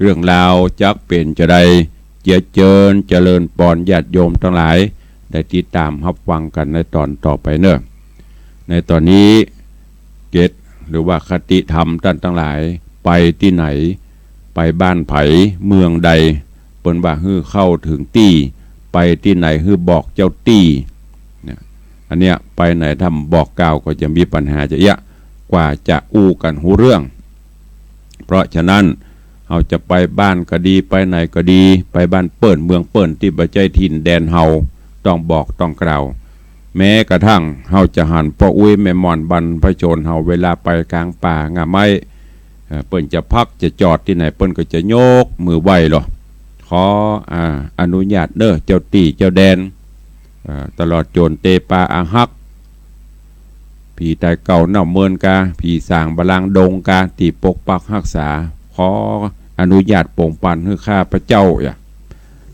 เรื่องราวจักเป็นจะได้เจริญปอนญาติโยมทั้งหลายได้ติดตามรับฟังกันในตอนต่อไปเนอะในตอนนี้เกตหรือว่าคติธรรมท่านทั้งหลายไปที่ไหนไปบ้านไผเมืองใดเปิ้นว่าฮื้อเข้าถึงตี้ไปที่ไหนฮื้อบอกเจ้าตี้เนี่ยอันเนี้ยไปไหนทำบอกกล่าวก็จะมีปัญหาจะเยอะกว่าจะอู้กันหูเรื่องเพราะฉะนั้นเราจะไปบ้านก็ดีไปไหนก็ดีไปบ้านเปิ้นเมืองเปิ้นที่บ่ใจถิ่นแดนเฮาต้องบอกต้องกล่าวแม้กระทั่งเฮาจะหันพ่ออุ้ยแม่ม่อนบรรพชนเฮาเวลาไปกลางป่างาไม้เปิ้นจะพักจะจอดที่ไหนเปิ้นก็จะโยกมือไหว้หรอขออนุญาตเด้อเจ้าตีเจ้าแดนตลอดโจรเตปาอาฮักผีตายเก่าเน่าเมินกาผีสางบาลังดงกาตีปกปักรักษาขออนุญาตโป่งปันให้ข้าพระเจ้า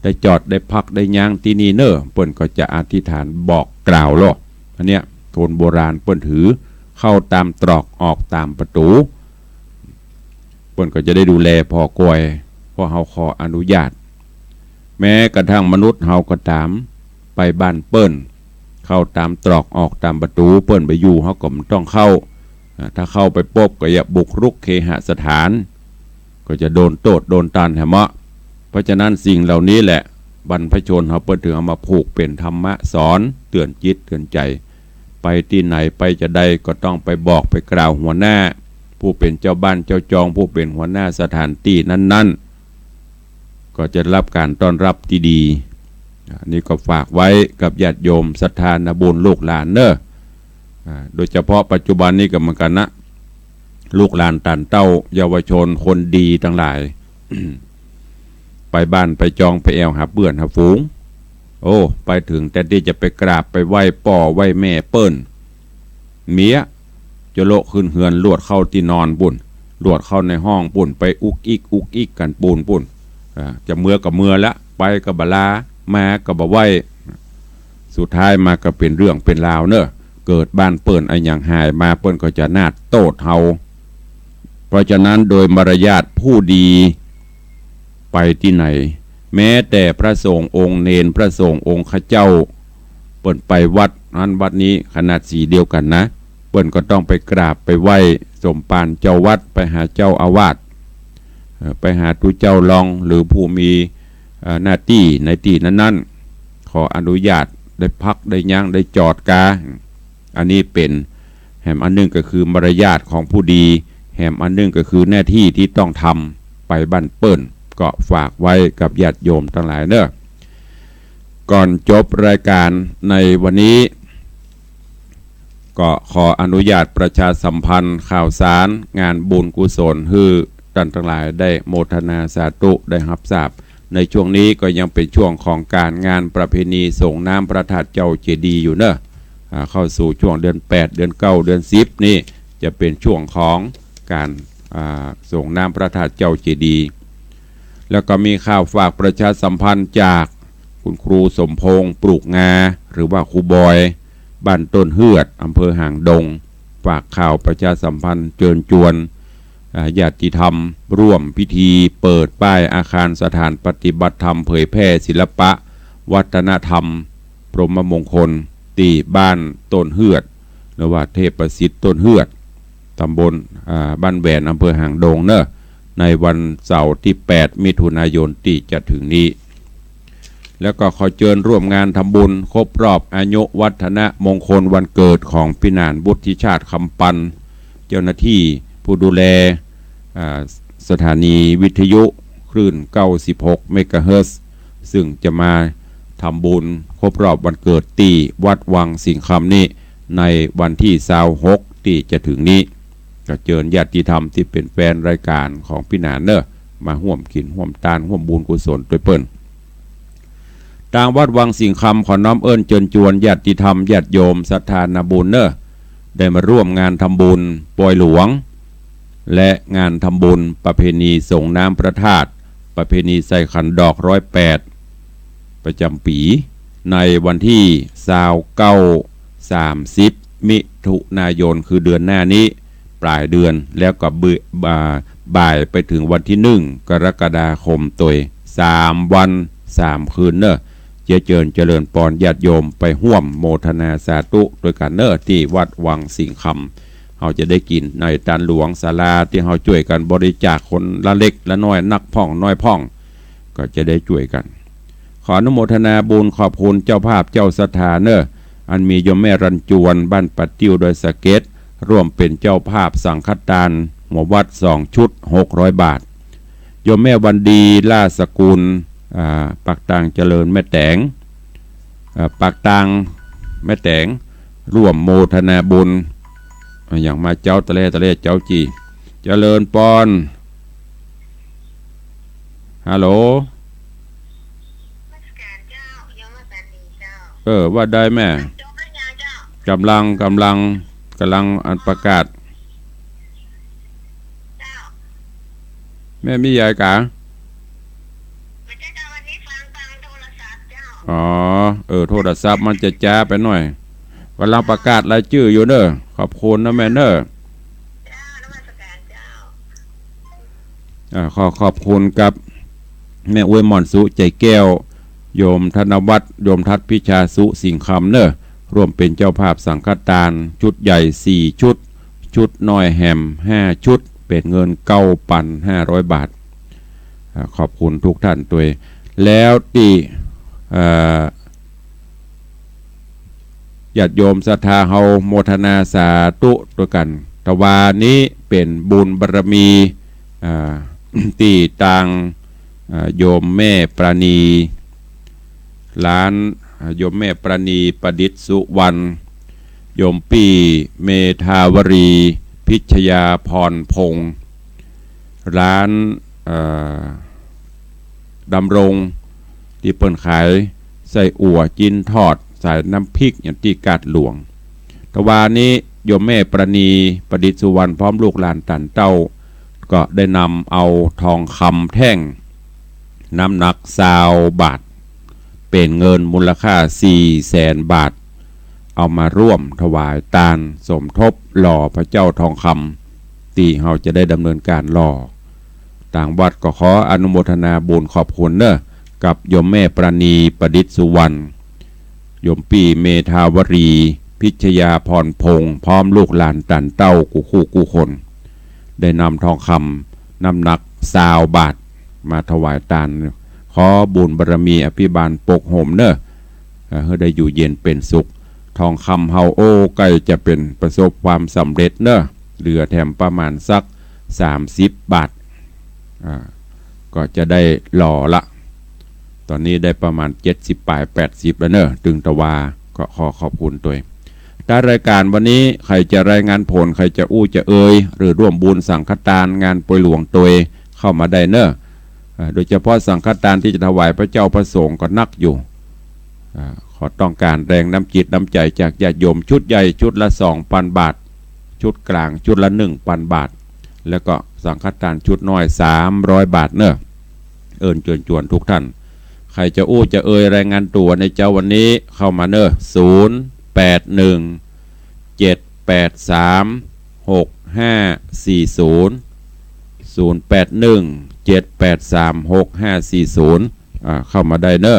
ได้จอดได้พักได้ย่างที่นี่เนอะเปิ้นก็จะอธิษฐานบอกกล่าวหรออันเนี้ยคนโบราณเปิ้นถือเข้าตามตรอกออกตามประตูเปิ้นก็จะได้ดูแลพอกวยเพราะเฮาขออนุญาตแม้กระทั่งมนุษย์เฮาก็ตามไปบ้านเปิ้นเข้าตามตรอกออกตามประตูเปิ้นไปอยู่เฮาก็ต้องเข้าถ้าเข้าไปปบก็อย่าบุกรุกเคหสถานก็จะโดนโทษโดนตันแหมะเพราะฉะนั้นสิ่งเหล่านี้แหละบรรพชนเขาเปิ้นถึงเอามาผูกเป็นธรรมะสอนเตือนจิตเตือนใจไปที่ไหนไปจะได้ก็ต้องไปบอกไปกล่าวหัวหน้าผู้เป็นเจ้าบ้านเจ้าจองผู้เป็นหัวหน้าสถานที่นั้นๆก็จะรับการต้อนรับที่ดีนี่ก็ฝากไว้กับญาติโยมศรัทธาบุญลูกหลานเนอะโดยเฉพาะปัจจุบันนี้ก็เหมือนกันนะลูกหลานตันเต้าเยาวชนคนดีทั้งหลาย ไปบ้านไปจองไปแอวหาเปื่อนหาฝูงไปถึงแต่ที่จะไปกราบไปไหว้ป่อไหว้แม่เปิ้นเมียจะโลขึ้นเฮือนลวดเข้าที่นอนปุ่นลวดเข้าในห้องปุ่นไปอุกอิกกันปุ่นจะเมื่อกับเมื่อละไปกับบลามากับบไหว้ส สุดท้ายมาก็เป็นเรื่องเป็นราวเนอะเกิดบ้านเปิ้นไอ้อย่างหายมาเปิ้นก็จะนาดโตดเฮาเพราะฉะนั้นโดยมารยาทผู้ดีไปที่ไหนแม้แต่พระสงฆ์องค์เนนพระสงฆ์องค์ข้าเจ้าเปิ้นไปวัดนั้นวัดนี้ขนาดสีเดียวกันนะเปิ้นก็ต้องไปกราบไปไหว้สมปานเจ้าวัดไปหาเจ้าอาวาสไปหาตุเจ้ารองหรือผู้มีหน้าที่ในที่นั้นๆขออนุญาตได้พักได้ยั้งได้จอดกาอันนี้เป็นแหมอันนึงก็คือมารยาทของผู้ดีแหมอันนึงก็คือหน้าที่ที่ต้องทำไปบ้านเปิ้นก็ฝากไว้กับญาติโยมทั้งหลายเนอะก่อนจบรายการในวันนี้ก็ขออนุญาตประชาสัมพันธ์ข่าวสารงานบุญกุศลให้ท่านทั้งหลายได้โมทนาสาธุได้รับทราบในช่วงนี้ก็ยังเป็นช่วงของการงานประเพณีส่งน้ำพระธาตุเจ้าเจดีย์อยู่เนอะเข้าสู่ช่วงเดือน8เดือน9เดือน10นี่จะเป็นช่วงของการส่งน้ำพระธาตุเจ้าเจดีย์แล้วก็มีข่าวฝากประชาสัมพันธ์จากคุณครูสมพงษ์ปลูกงาหรือว่าครูบอยบ้านต้นเฮือดอำเภอหางดงฝากข่าวประชาสัมพันธ์เชิญชวนญาติธรรมร่วมพิธีเปิดป้ายอาคารสถานปฏิบัติธรรมเผยแพร่ศิลปะวัฒนธรรมพรหมมงคลที่บ้านต้นเฮือดหรือว่าเทพประสิทธิ์ต้นเฮือดตำบลบ้านแหวนอำเภอหางดงเนอะในวันเสาร์ที่8มิถุนายนที่จะถึงนี้แล้วก็ขอเชิญร่วมงานทำบุญครบรอบอายุวัฒนมงคลวันเกิดของพี่นานบุตรชาติคำปันเจ้าหน้าที่ผู้ดูแลสถานีวิทยุคลื่น96เมกะเฮิรตซ์ซึ่งจะมาทำบุญครบรอบวันเกิดที่วัดวังสิงคำนี้ในวันที่26ที่จะถึงนี้ก็เชิญญาติธรรมที่เป็นแฟนรายการของพี่นานเนอะมาร่วมกินร่วมทานร่วมบุญกุศลด้วยเปิ้นทางวัดวังสิงคำขอน้อมเอิ้นเชิญชวนญาติธรรมญาติโยมศรัทธานาบุญเนอะได้มาร่วมงานทำบุญปล่อยหลวงและงานทำบุญประเพณีส่งน้ำพระธาตุประเพณีใส่ขันดอก108ประจำปีในวันที่29-30มิถุนายนคือเดือนหน้านี้ปลายเดือนแล้วก็บ่ายไปถึงวันที่1กรกฎาคมตัว3วัน3คืนเนอะเจริญปอนญาติโยมไปห่วมโมทนาสาธุโดยการเนอะที่วัดวังสิงคำเราจะได้กินในตานหลวงศาลาที่เราช่วยกันบริจาคคนละเล็กละน้อยนักพ่องน้อยพ่องก็จะได้ช่วยกันขออนุโมทนาบุญขอบคุณเจ้าภาพเจ้าสถานเนอะอันมีโยมแม่รันจวนบ้านปัดติ้วโดยสเก็ตร่วมเป็นเจ้าภาพสังฆทานหัววัด2ชุด600 บาทโยมแม่วันดีล่าสกุลปากตางเจริญแม่แตงปากตางแม่แตงร่วมโมทนาบุญอย่างมาเจ้าตะเลเจ้าจีเจริญปอนฮัลโหลว่าได้แม่กำลังอันประกาศแม่มียายกะอ๋อโทรศัพท์มันจะจ้าไปหน่อยกำลังประกาศรายชื่ออยู่เนอะขอบคุณนะแม่เนอะขอบคุณกับแม่อวยหม่อนสุใจแก้วโยมธนวัฒน์โยมทัศพิชาสุสิงคำเนอะร่วมเป็นเจ้าภาพสังฆทานชุดใหญ่4ชุดชุดน้อยแฮม5ชุดเป็นเงิน9,500 บาทขอบคุณทุกท่านตัวแล้วที่ญาติโยมศรัทธาเฮาโมทนาสาธุด้วยกันตะวานี้เป็นบุญบารมีที่ต่างโยมแม่ปราณีล้านโยมแม่ปราณีประดิษฐ์สุวรรณโยมปีเมธาวรีพิชยาพรพงษ์ร้านดำรงที่เปิ่นขายใส่อั่วจินทอดใส่น้ำพริกอย่างที่กาดหลวงตะวานี้โยมแม่ปราณีประดิษฐ์สุวรรณพร้อมลูกหลานตันเต้าก็ได้นำเอาทองคำแท่งน้ำหนัก20 บาท เป็นเงินมูลค่า400,000 บาทเอามาร่วมถวายตาลสมทบหล่อพระเจ้าทองคำที่เราจะได้ดำเนินการหล่อต่างวัดก็ขออนุโมทนาบุญขอบคุณเนอะกับโยมแม่ปราณีประดิษฐ์สุวรรณโยมปีเมธาวรีพิชยาพรพงษ์พร้อมลูกหลานตันเต้ากูคู่กูคนได้นำทองคำน้ำหนัก20 บาทมาถวายตาลขอบุญบารมีอภิบาลปกโหมเนอะให้ได้อยู่เย็นเป็นสุขทองคำเฮาโอ้ใกล้จะเป็นประสบความสำเร็จเนอะเหลือแถมประมาณสัก30 บาทก็จะได้หล่อละตอนนี้ได้ประมาณ70 ปลาย80แล้วเนอะตึงตะวาก็ขอขอบคุณตัวถ้ารายการวันนี้ใครจะรายงานผลใครจะอู้จะเอ่ยหรือร่วมบุญสังฆทานงานป่วยหลวงตัวเข้ามาได้เนอะโดยเฉพาะสังฆทานที่จะถวายพระเจ้าพระสงฆ์ก็นักอยู่ขอต้องการแรงน้ำจิตน้ำใจจากญาติโยมชุดใหญ่ชุดละ 2,000 บาทชุดกลางชุดละ 1,000 บาทแล้วก็สังฆทานชุดน้อย300 บาทเนอะเอิญจวนทุกท่านใครจะอู้จะเอ่ยรายงานตัวในเจ้าวันนี้เข้ามาเนอะ0817836540เข้ามาได้เนอะ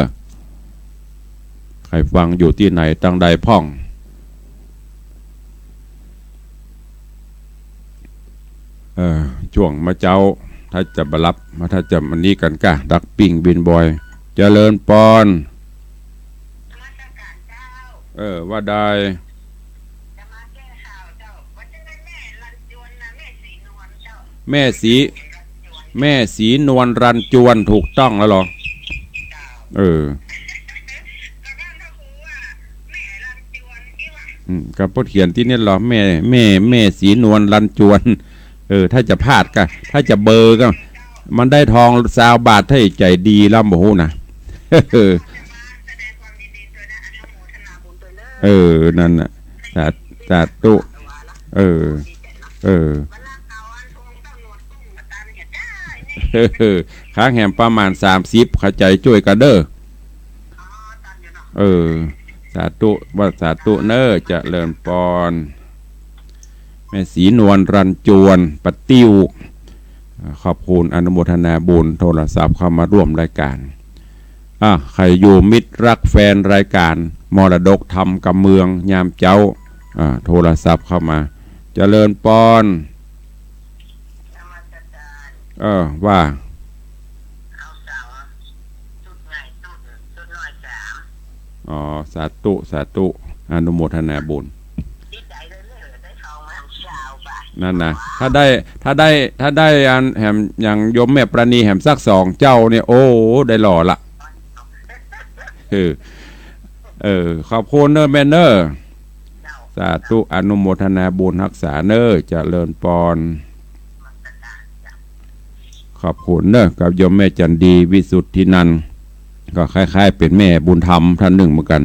ใครฟังอยู่ที่ไหนตั้งใดพ่องช่วงมาเจ้าถ้าจะบรับมาถ้าจะมันนี้กันก้าดักปิ้งบินบอยเจริญปอนว่าได้แม่สีนวลรันจวนถูกต้องแล้วหรอกับพ่อเขียนที่นี่หรอแม่สีนวลรันจวนถ้าจะพลาดก็ถ้าจะเบอร์ก็มันได้ทอง20 บาทถ้าใจดีล่ำโหนะนั่นน่ะสาธุค้างแหมประมาณ30เข้าใจช่วยกันเด้อสาธุว่าสาธุเนอจะเลิญปอนแม่สีนวลรันจวนปะติ้วขอบคุณอนุโมทนาบุญโทรศัพท์เข้ามาร่วมรายการใครอยู่มิตรรักแฟนรายการมรดกธรรมกำเมืองยามเจ้าโทรศัพท์เข้ามาเจริญปอนว่าสาธุอนุโมทนาบุญนั่นนะถ้าได้อันแหมอย่างยมแม่ประณีแหมสัก2 เจ้าเนี่ยโอ้ได้หล่อละขอบคุณเนอร์แมนเนอร์สาธุอนุโมทนาบุญรักษาเนอร์เจริญปอนขอบคุณเนอร์กับยมแม่จันดีวิสุทธินันก็คล้ายๆเป็นแม่บุญธรรมท่านหนึ่งเหมือนกัน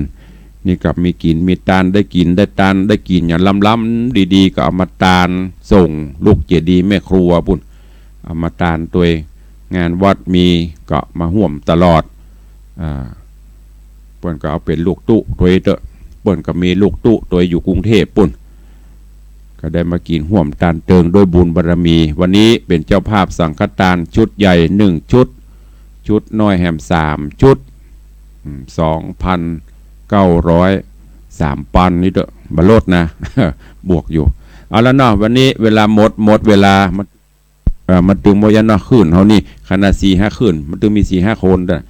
นี่กับมีกินมีตาลได้กินได้ตาลได้กินอย่างล้ำๆดีๆก็เอามาตาลส่งลูกเจดีแม่ครัวปุ่นเอามาตาลตัวงานวัดมีก็มาห่วมตลอดเปิ้นก็เอาเป็นลูกตุตัวเตอะเปิ้นก็มีลูกตุตัวอยู่กรุงเทพปุ่นก็ได้มากินห่วมตาลเติงด้วยบุญบารมีวันนี้เป็นเจ้าภาพสังฆทานชุดใหญ่1 ชุดน้อยแหม3 ชุด2,903 ปันนี่เด้อบลดนะ บวกอยู่เอาแล้วเนาะวันนี้เวลาหมดเวลามันตึงโมยันเนาะขึ้นเฮานี่ขนาด4-5ขึ้นมันตึงมี4-5 คนเด้อ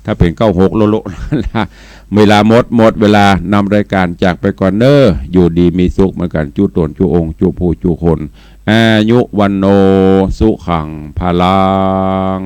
ถ้าเป็น96โลเวลาหมดเวลานำรายการจากไปก่อนเด้ออยู่ดีมีสุขเหมือนกันจูตนจูองจูผู้จูคนอายุวันโนสุขังพลัง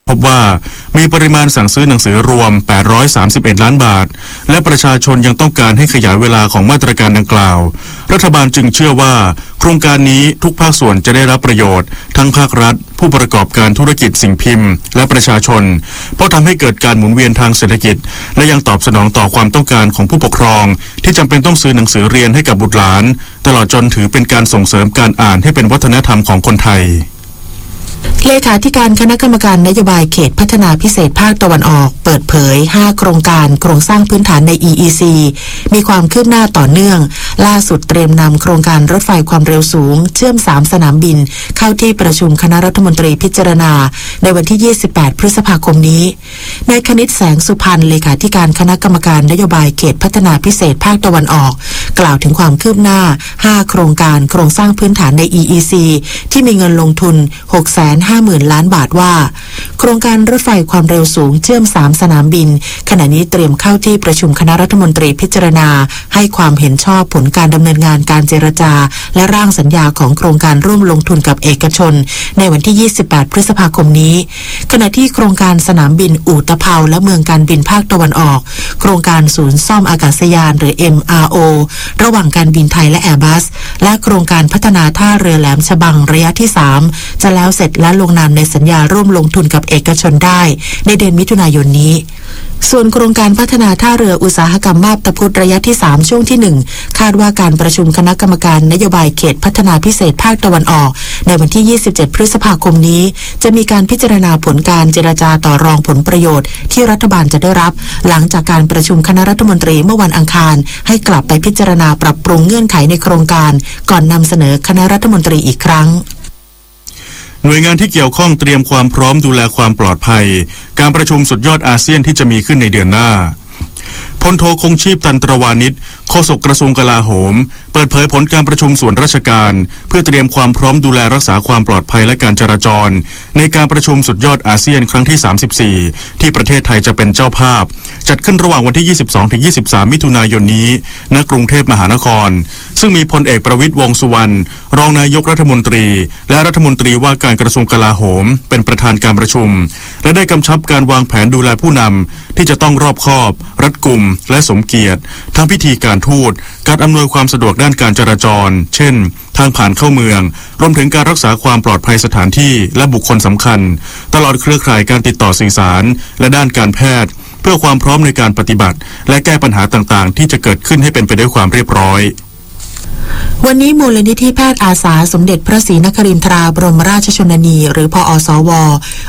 พบว่ามีปริมาณสั่งซื้อหนังสือรวม831ล้านบาทและประชาชนยังต้องการให้ขยายเวลาของมาตรการดังกล่าวรัฐบาลจึงเชื่อว่าโครงการนี้ทุกภาคส่วนจะได้รับประโยชน์ทั้งภาครัฐผู้ประกอบการธุรกิจสิ่งพิมพ์และประชาชนเพราะทำให้เกิดการหมุนเวียนทางเศรษฐกิจและยังตอบสนองต่อความต้องการของผู้ปกครองที่จำเป็นต้องซื้อหนังสือเรียนให้กับบุตรหลานตลอดจนถือเป็นการส่งเสริมการอ่านให้เป็นวัฒนธรรมของคนไทยเลขาธิการคณะกรรมการนโยบายเขตพัฒนาพิเศษภาคตะวันออกเปิดเผย5โครงการโครงสร้างพื้นฐานใน EEC มีความคืบหน้าต่อเนื่องล่าสุดเตรียมนำโครงการรถไฟความเร็วสูงเชื่อม3สนามบินเข้าที่ประชุมคณะรัฐมนตรีพิจารณาในวันที่28พฤษภาคมนี้นายคณิตแสงสุพรรณเลขาธิการคณะกรรมการนโยบายเขตพัฒนาพิเศษภาคตะวันออกกล่าวถึงความคืบหน้า5โครงการโครงสร้างพื้นฐานใน EEC ที่มีเงินลงทุน650,000 ล้านบาทว่าโครงการรถไฟความเร็วสูงเชื่อม3สนามบินขณะนี้เตรียมเข้าที่ประชุมคณะรัฐมนตรีพิจารณาให้ความเห็นชอบผลการดำเนินงานการเจรจาและร่างสัญญาของโครงการร่วมลงทุนกับเอกชนในวันที่28พฤษภาคมนี้ขณะที่โครงการสนามบินอู่ตะเภาและเมืองการบินภาคตะวันออกโครงการศูนย์ซ่อมอากาศยานหรือ MRO ระหว่างการบินไทยและ Airbus และโครงการพัฒนาท่าเรือแหลมฉบังระยะที่3จะแล้วเสร็จและลงนามในสัญญาร่วมลงทุนกับเอกชนได้ในเดือนมิถุนายนนี้ส่วนโครงการพัฒนาท่าเรืออุตสาหกรรมมาบตาพุธระยะที่3ช่วงที่1คาดว่าการประชุมคณะกรรมการนโยบายเขตพัฒนาพิเศษภาคตะวันออกในวันที่27พฤษภาคมนี้จะมีการพิจารณาผลการเจรจาต่อรองผลประโยชน์ที่รัฐบาลจะได้รับหลังจากการประชุมคณะรัฐมนตรีเมื่อวันอังคารให้กลับไปพิจารณาปรับปรุงเงื่อนไขในโครงการก่อนนำเสนอคณะรัฐมนตรีอีกครั้งหน่วยงานที่เกี่ยวข้องเตรียมความพร้อมดูแลความปลอดภัยการประชุมสุดยอดอาเซียนที่จะมีขึ้นในเดือนหน้าพลโทคงชีพตันตรวานิชโฆษกกระทรวงกลาโหมเปิดเผยผลการประชุมส่วนราชการเพื่อเตรียมความพร้อมดูแลรักษาความปลอดภัยและการจราจรในการประชุมสุดยอดอาเซียนครั้งที่34ที่ประเทศไทยจะเป็นเจ้าภาพจัดขึ้นระหว่างวันที่22-23มิถุนายนนี้ณกรุงเทพมหานครซึ่งมีพลเอกประวิตรวงษ์สุวรรณรองนายกรัฐมนตรีและรัฐมนตรีว่าการกระทรวงกลาโหมเป็นประธานการประชุมและได้กำชับการวางแผนดูแลผู้นำที่จะต้องรอบคอบรัดกุมและสมเกียรติทั้งพิธีการทูตการอำนวยความสะดวกด้านการจราจรเช่นทางผ่านเข้าเมืองรวมถึงการรักษาความปลอดภัยสถานที่และบุคคลสำคัญตลอดเครือข่ายการติดต่อสื่อสารและด้านการแพทย์เพื่อความพร้อมในการปฏิบัติและแก้ปัญหาต่างๆที่จะเกิดขึ้นให้เป็นไปด้วยความเรียบร้อยวันนี้มูลนิธิแพทย์อาสาสมเด็จพระศรีนครินทราบรมราชชนนีหรือพอสว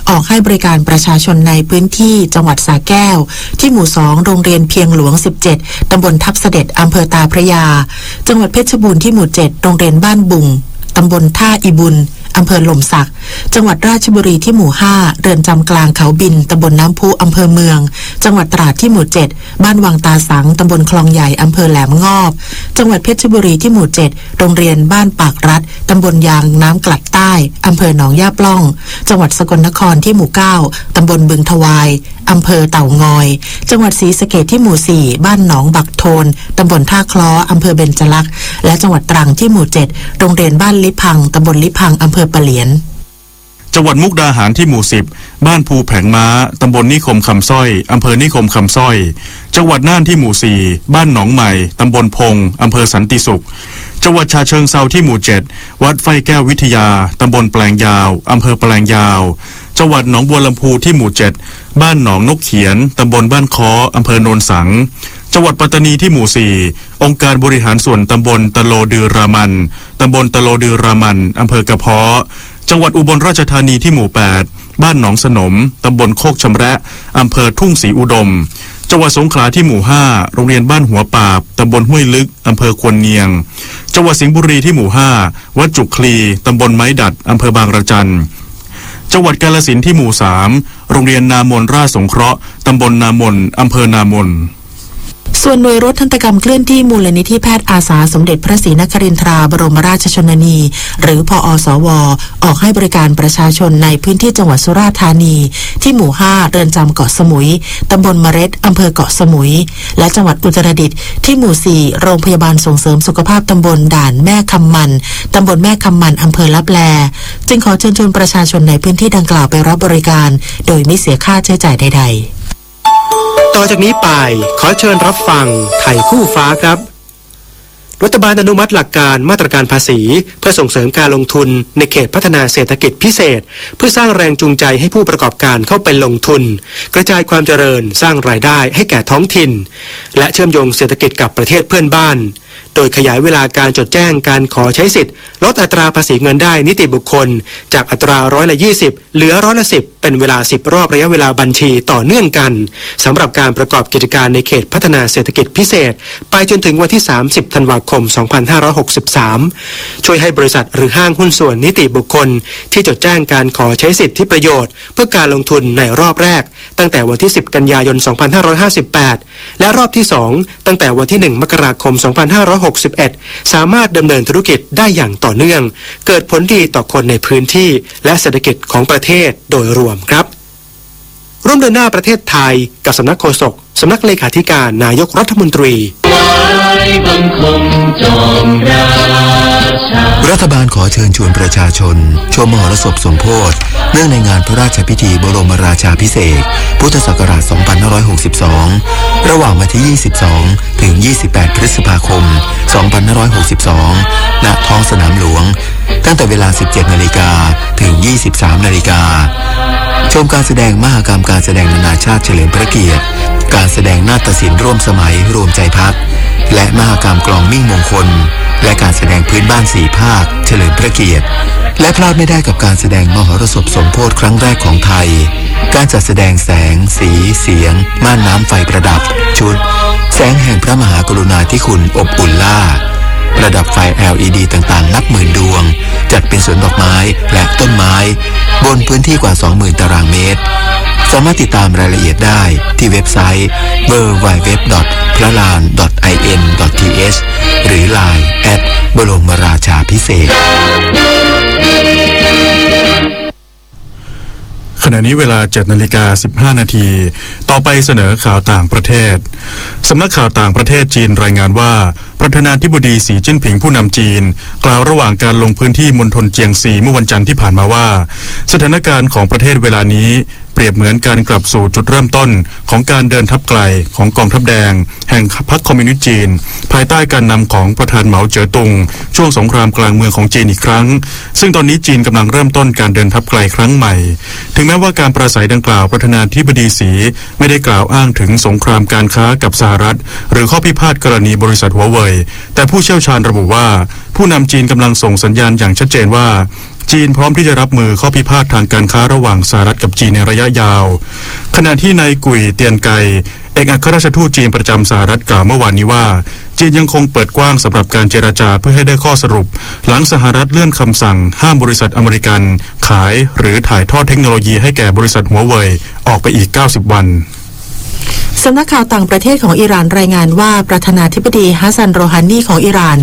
ออกให้บริการประชาชนในพื้นที่จังหวัดสระแก้วที่หมู่2โรงเรียนเพียงหลวง17ตำบลทับเสด็จอำเภอตาพระยาจังหวัดเพชรบูรณ์ที่หมู่7โรงเรียนบ้านบุงตำบลท่าอีบุญอำเภอหล่มสักจังหวัดราชบุรีที่หมู่5เรือนจำกลางเขาบินตำบลน้ำพุอำเภอเมืองจังหวัดตราดที่หมู่7บ้านวังตาสังตำบลคลองใหญ่อำเภอแหลมงอบจังหวัดเพชรบุรีที่หมู่7โรงเรียนบ้านปากรัฐตำบลยางน้ำกลัดใต้อำเภอหนองย่าปล่องจังหวัดสกลนครที่หมู่9ตำบลบึงทวายอำเภอเต่างอยจังหวัดศรีสะเกษที่หมู่4บ้านหนองบักโทนตำบลท่าคล้ออำเภอเบญจลักษณ์และจังหวัดตรังที่หมู่7โรงเรียนบ้านลิพังตำบลลิพังอำเภอปะเหลียนจังหวัดมุกดาหารที่หมู่10บ้านภูแผงม้าตำบลนิคมคำสร้อยอำเภอนิคมคำสร้อยจังหวัดน่านที่หมู่4บ้านหนองใหม่ตำบลพงอำเภอสันติสุขจังหวัดฉะเชิงเทราที่หมู่7วัดไฟแก้ววิทยาตำบลแปลงยาวอำเภอแปลงยาวจังหวัดหนองบัวลำพูที่หมู่7บ้านหนองนกเขียนตำบลบ้านค้ออำเภอโนนสังจังหวัดปัตตานีที่หมู่4องค์การบริหารส่วนตำบลตะโลดือรามันตำบลตะโลดือรามันอำเภอกระเพาะจังหวัดอุบลราชธานีที่หมู่8บ้านหนองสนมตำบลโคกชำแระอำเภอทุ่งศรีอุดมจังหวัดสงขลาที่หมู่5โรงเรียนบ้านหัวปาบตำบลห้วยลึกอำเภอควนเนียงจังหวัดสิงห์บุรีที่หมู่5วัดจุกคลีตำบลไม้ดัดอำเภอบางระจันจังหวัดกาฬสินธุ์ที่หมู่3โรงเรียนนามนราชสงเคราะห์ตำบลนามนอำเภอนามน ส่วนหน่วยรถทันตกรรมเคลื่อนที่มูลนิธิแพทย์อาสาสมเด็จพระศรีนครินทราบรมราชชนนีหรือพอสวออกให้บริการประชาชนในพื้นที่จังหวัดสุราษฎร์ธานีที่หมู่ 5 เรือนจำเกาะสมุยตำบลเมร็ดอำเภอเกาะสมุยและจังหวัดอุตรดิตถ์ที่หมู่ 4 โรงพยาบาลส่งเสริมสุขภาพตำบลด่านแม่คำมันตำบลแม่คำมันอำเภอลับแลจึงขอเชิญชวนประชาชนในพื้นที่ดังกล่าวไปรับบริการโดยไม่เสียค่าใช้จ่ายใดๆต่อจากนี้ไปขอเชิญรับฟังไทยคู่ฟ้าครับรัฐบาลอนุมัติหลักการมาตรการภาษีเพื่อส่งเสริมการลงทุนในเขตพัฒนาเศรษฐกิจพิเศษเพื่อสร้างแรงจูงใจให้ผู้ประกอบการเข้าไปลงทุนกระจายความเจริญสร้างรายได้ให้แก่ท้องถิ่นและเชื่อมโยงเศรษฐกิจกับประเทศเพื่อนบ้านโดยขยายเวลาการจดแจ้งการขอใช้สิทธิ์ลดอัตราภาษีเงินได้นิติบุคคลจากอัตรา20%เหลือ10%เป็นเวลา10รอบระยะเวลาบัญชีต่อเนื่องกันสำหรับการประกอบกิจการในเขตพัฒนาเศรษฐกิจพิเศษไปจนถึงวันที่30ธันวาคม2563ช่วยให้บริษัทหรือห้างหุ้นส่วนนิติบุคคลที่จดแจ้งการขอใช้สิทธิประโยชน์เพื่อการลงทุนในรอบแรกตั้งแต่วันที่10กันยายน2558และรอบที่2ตั้งแต่วันที่1มกราคม2561สามารถดำเนินธุรกิจได้อย่างต่อเนื่องเกิดผลดีต่อคนในพื้นที่และเศรษฐกิจของประเทศโดยรวมครับร่วมเดินหน้าประเทศไทยกับสำนักโฆษกสำนักเลขาธิการนายกรัฐมนตรีรัฐบาลขอเชิญชวนประชาชนชมมหรสพสมโภชเนื่องในงานพระราชพิธีบรมราชาภิเษกพุทธศักราช 2562 ระหว่างวันที่ 22 ถึง 28 พฤษภาคม 2562 ณ ท้องสนามหลวง ตั้งแต่เวลา 17 นาฬิกา ถึง 23 นาฬิกา ชมการแสดงมหกรรมการแสดงนานาชาติเฉลิมพระเกียรติ การแสดงนาฏศิลป์ร่วมสมัยรวมใจพัก และมหกรรมกลองมิ่งมงคล และการแสดงพื้นบ้าน4ภาคเฉลิมพระเกียรติ และพลาดไม่ได้กับการแสดงมหรสพสมโภชครั้งแรกของไทย การจัดแสดงแสง สีเสียงม่านน้ำไฟประดับชุดแสงแห่งพระมหากรุณาธิคุณอบอุ่นล่าประดับไฟ LED ต่างๆนับหมื่นดวงจัดเป็นสวนดอกไม้และต้นไม้บนพื้นที่กว่า 20,000 ตารางเมตรสามารถติดตามรายละเอียดได้ที่เว็บไซต์ www.plalan.in.th หรือ LINE บรมราชาภิเษกขณะนี้เวลา 7:15 นาทีต่อไปเสนอข่าวต่างประเทศสำนักข่าวต่างประเทศจีนรายงานว่าประธานาธิบดีสีจิ้นผิงผู้นำจีนกล่าวระหว่างการลงพื้นที่มณฑลเจียงซีเมื่อวันจันทร์ที่ผ่านมาว่าสถานการณ์ของประเทศเวลานี้เปรียบเหมือนการกลับสู่จุดเริ่มต้นของการเดินทัพไกลของกองทัพแดงแห่งพรรคคอมมิวนิสต์จีนภายใต้การนำของประธานเหมาเจ๋อตุงช่วงสงครามกลางเมืองของจีนอีกครั้งซึ่งตอนนี้จีนกำลังเริ่มต้นการเดินทัพไกลครั้งใหม่ถึงแม้ว่าการปราศัยดังกล่าวประธานาธิบดีสีไม่ได้กล่าวอ้างถึงสงครามการค้ากับสหรัฐหรือข้อพิพาทกรณีบริษัทหัวเว่ยแต่ผู้เชี่ยวชาญระบุว่าผู้นำจีนกำลังส่งสัญญาณอย่างชัดเจนว่าจีนพร้อมที่จะรับมือข้อพิพาททางการค้าระหว่างสหรัฐกับจีนในระยะยาวขณะที่นายกุยเตียนไกเอกอัครราชทูตจีนประจำสหรัฐกล่าวเมื่อวานนี้ว่าจีนยังคงเปิดกว้างสำหรับการเจรจาเพื่อให้ได้ข้อสรุปหลังสหรัฐเลื่อนคำสั่งห้ามบริษัทอเมริกันขายหรือถ่ายทอดเทคโนโลยีให้แก่บริษัทหัวเว่ยออกไปอีก90วันสำนักข่าวต่างประเทศของอิหร่านรายงานว่าประธานาธิบดีฮัสซันโรฮานีของอิหร่าน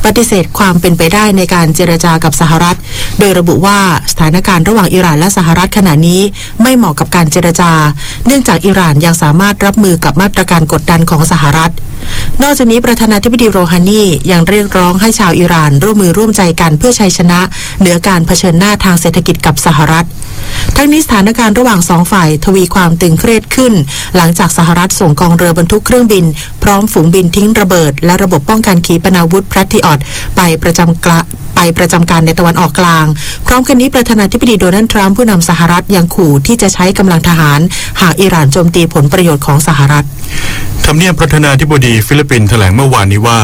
ปฏิเสธความเป็นไปได้ในการเจรจากับสหรัฐโดยระบุว่าสถานการณ์ระหว่างอิหร่านและสหรัฐขณะนี้ไม่เหมาะกับการเจรจาเนื่องจากอิหร่านยังสามารถรับมือกับมาตรการกดดันของสหรัฐนอกจากนี้ประธานาธิบดีโรฮานียังเรียกร้องให้ชาวอิหร่านร่วมมือร่วมใจกันเพื่อชัยชนะเหนือการเผชิญหน้าทางเศรษฐกิจกับสหรัฐทั้งนี้สถานการณ์ระหว่างสองฝ่ายทวีความตึงเครียดขึ้นหลังจากสหรัฐส่งกองเรือบรรทุกเครื่องบินพร้อมฝูงบินทิ้งระเบิดและระบบป้องกันขีปนาวุธแพทริออตไปประจำการในตะวันออกกลางพร้อมกันนี้ประธานาธิบดีโดนัลด์ทรัมป์ผู้นำสหรัฐยังขู่ที่จะใช้กำลังทหารหากอิหร่านโจมตีผลประโยชน์ของสหรัฐทำเนียบประธานาธิบดีฟิลิปปินส์แถลงเมื่อวานนี้ว่า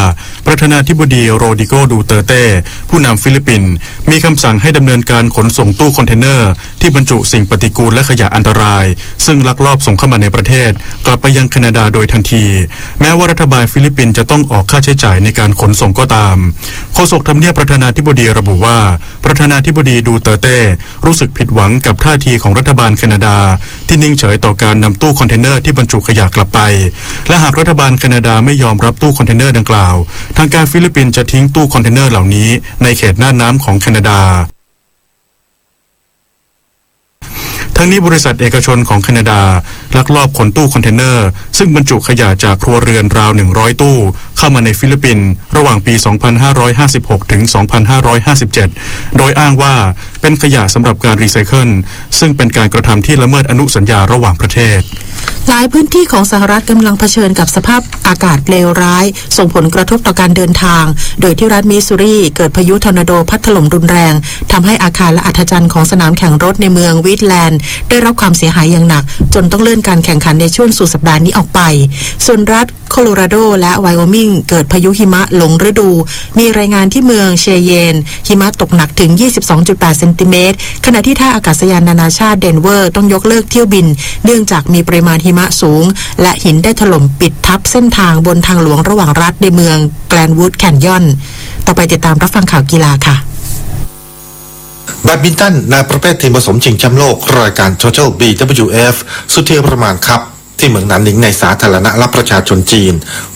ประธานาธิบดีโรดิโก ดูเตอร์เต้ผู้นำฟิลิปปินส์มีคำสั่งให้ดำเนินการขนส่งตู้คอนเทนเนอร์ที่บรรจุสิ่งปฏิกูลและขยะอันตรายซึ่งลักลอบส่งเข้ามาในประเทศกลับไปยังแคนาดาโดยทันทีแม้ว่ารัฐบาลฟิลิปปินส์จะต้องออกค่าใช้จ่ายในการขนส่งก็ตามโฆษกทำเนียบประธานาธิบดีระบุว่าประธานาธิบดีดูเตอร์เต้รู้สึกผิดหวังกับท่าทีของรัฐบาลแคนาดาที่นิ่งเฉยต่อการนำตู้คอนเทนเนอร์ที่บรรจุขยะกลับไปและหากรัฐบาลแคนาดาไม่ยอมรับตู้คอนเทนเนอร์ดังกล่าวทางการฟิลิปปินส์จะทิ้งตู้คอนเทนเนอร์เหล่านี้ในเขตน่านน้ำของแคนาดาทั้งนี้บริษัทเอกชนของแคนาดาลักลอบขนตู้คอนเทนเนอร์ซึ่งบรรจุขยะจากครัวเรือนราว100ตู้เข้ามาในฟิลิปปินส์ระหว่างปี 2556 ถึง 2557 โดยอ้างว่าเป็นขยะสำหรับการรีไซเคิลซึ่งเป็นการกระทำที่ละเมิดอนุสัญญาระหว่างประเทศหลายพื้นที่ของสหรัฐกำลังเผชิญกับสภาพอากาศเลวร้ายส่งผลกระทบต่อการเดินทางโดยที่รัฐมิสซูรีเกิดพายุทอร์นาโดพัดถล่มรุนแรงทำให้อาคารและอัฐจันทร์ของสนามแข่งรถในเมืองวีดแลนด์ได้รับความเสียหายอย่างหนักจนต้องเลื่อนการแข่งขันในช่วงสุดสัปดาห์นี้ออกไปส่วนรัฐโคโลราโดและไวโอมิงเกิดพายุหิมะหลงฤดูมีรายงานที่เมืองเชเยนหิมะตกหนักถึง 22.8 เซนติเมตรขณะที่ท่าอากาศยานนานาชาติเดนเวอร์ต้องยกเลิกเที่ยวบินเนื่องจากมีปริมาณหิมะสูงและหินได้ถล่มปิดทับเส้นทางบนทางหลวงระหว่างรัฐในเมืองแกลนวูดแคนยอนต่อไปติดตามรับฟังข่าวกีฬาค่ะแบดมินตันในประเภททีมผสมชิงแชมป์โลกรายการ Total BWF สุดเทียประมาณครับที่เมืองหนานหนิงในสาธารณรัฐประชาชนจีน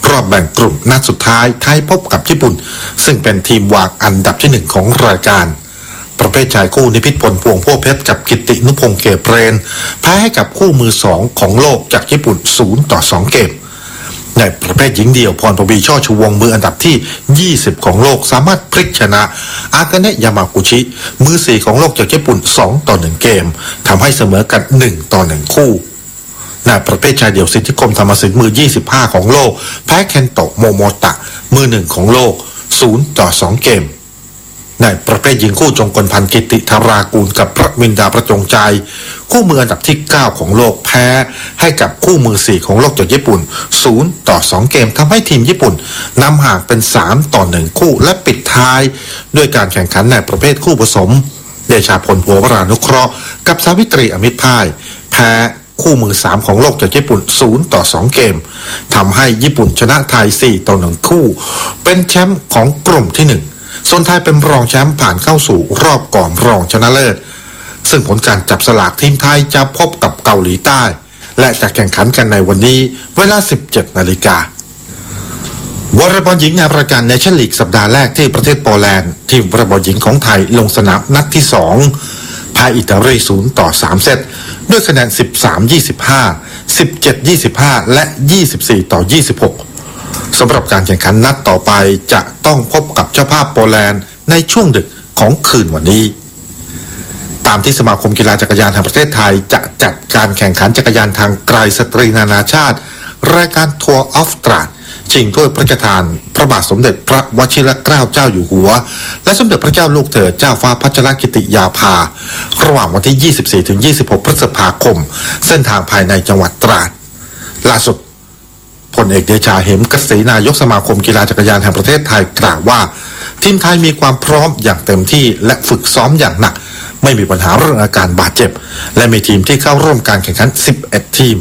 รอบแบ่งกลุ่มนัดสุดท้ายไทยพบกับญี่ปุ่นซึ่งเป็นทีมวางอันดับที่1ของรายการประเภทชายคู่นิพิษพลพวงพั่วเพชรกับกิตตินุพงษ์เกษเปรนแพ้ให้กับคู่มือ2ของโลกจากญี่ปุ่น0-2 เกมในประเภทหญิงเดี่ยวพรปวีช่อชูวงมืออันดับที่20ของโลกสามารถพลิกชนะอากาเนะยามากุชิมือ4ของโลกจากญี่ปุ่น2-1 เกมทำให้เสมอกัน1-1 คู่ในประเภทชายเดี่ยวสิทธิคมธรรมสินมือ25ของโลกแพ้เคนโตะโมโมตะมือ1ของโลก0-2 เกมในประเภทหญิงคู่จงกลพันธ์กิติธารากูลกับพระวินดาประจงใจคู่มืออันดับที่9ของโลกแพ้ให้กับคู่มือ4ของโลกจากญี่ปุ่น0-2 เกมทำให้ทีมญี่ปุ่นนำห่างเป็น3-1 คู่และปิดท้ายด้วยการแข่งขันในประเภทคู่ผสมเดชาพล ภัววรานุเคราะห์กับสาวิตรีอมิตรพ่ายแพ้คู่มือ3ของโลกจากญี่ปุ่น0-2 เกมทำให้ญี่ปุ่นชนะไทย4-1 คู่เป็นแชมป์ของกลุ่มที่1ส่วนไทยเป็นรองแชมป์ผ่านเข้าสู่รอบก่อนรองชนะเลิศซึ่งผลการจับสลากทีมไทยจะพบกับเกาหลีใต้และจะแข่งขันกันในวันนี้เวลา 17 นาฬิกาวอลเลย์บอลหญิงในรายการเนชั่นลีกสัปดาห์แรกที่ประเทศโปแลนด์ทีมวอลเลย์บอลหญิงของไทยลงสนามนัดที่2แพ้อิตาลี0-3 เซตด้วยคะแนน 13-25 17-25 และ 24-26สำหรับการแข่งขันนัดต่อไปจะต้องพบกับเจ้าภาพโปแลนด์ในช่วงดึกของคืนวันนี้ตามที่สมาคมกีฬาจักรยานแห่งประเทศไทยจะจัดการแข่งขันจักรยานทางไกลสตรีนานาชาติรายการทัวร์ออฟตราดชิงถ้วยพระราชทานพระบาทสมเด็จพระวชิรเกล้าเจ้าอยู่หัวและสมเด็จพระเจ้าลูกเธอเจ้าฟ้าพัชรกิติยาภาระหว่างวันที่ 24-26 พฤษภาคมเส้นทางภายในจังหวัดตราดล่าสุดพลเอกเดชาเหมกศรีนายกสมาคมกีฬาจักรยานแห่งประเทศไทยกล่าวว่าทีมไทยมีความพร้อมอย่างเต็มที่และฝึกซ้อมอย่างหนักไม่มีปัญหาเรื่องอาการบาดเจ็บและมีทีมที่เข้าร่วมการแข่งขัน11ทีม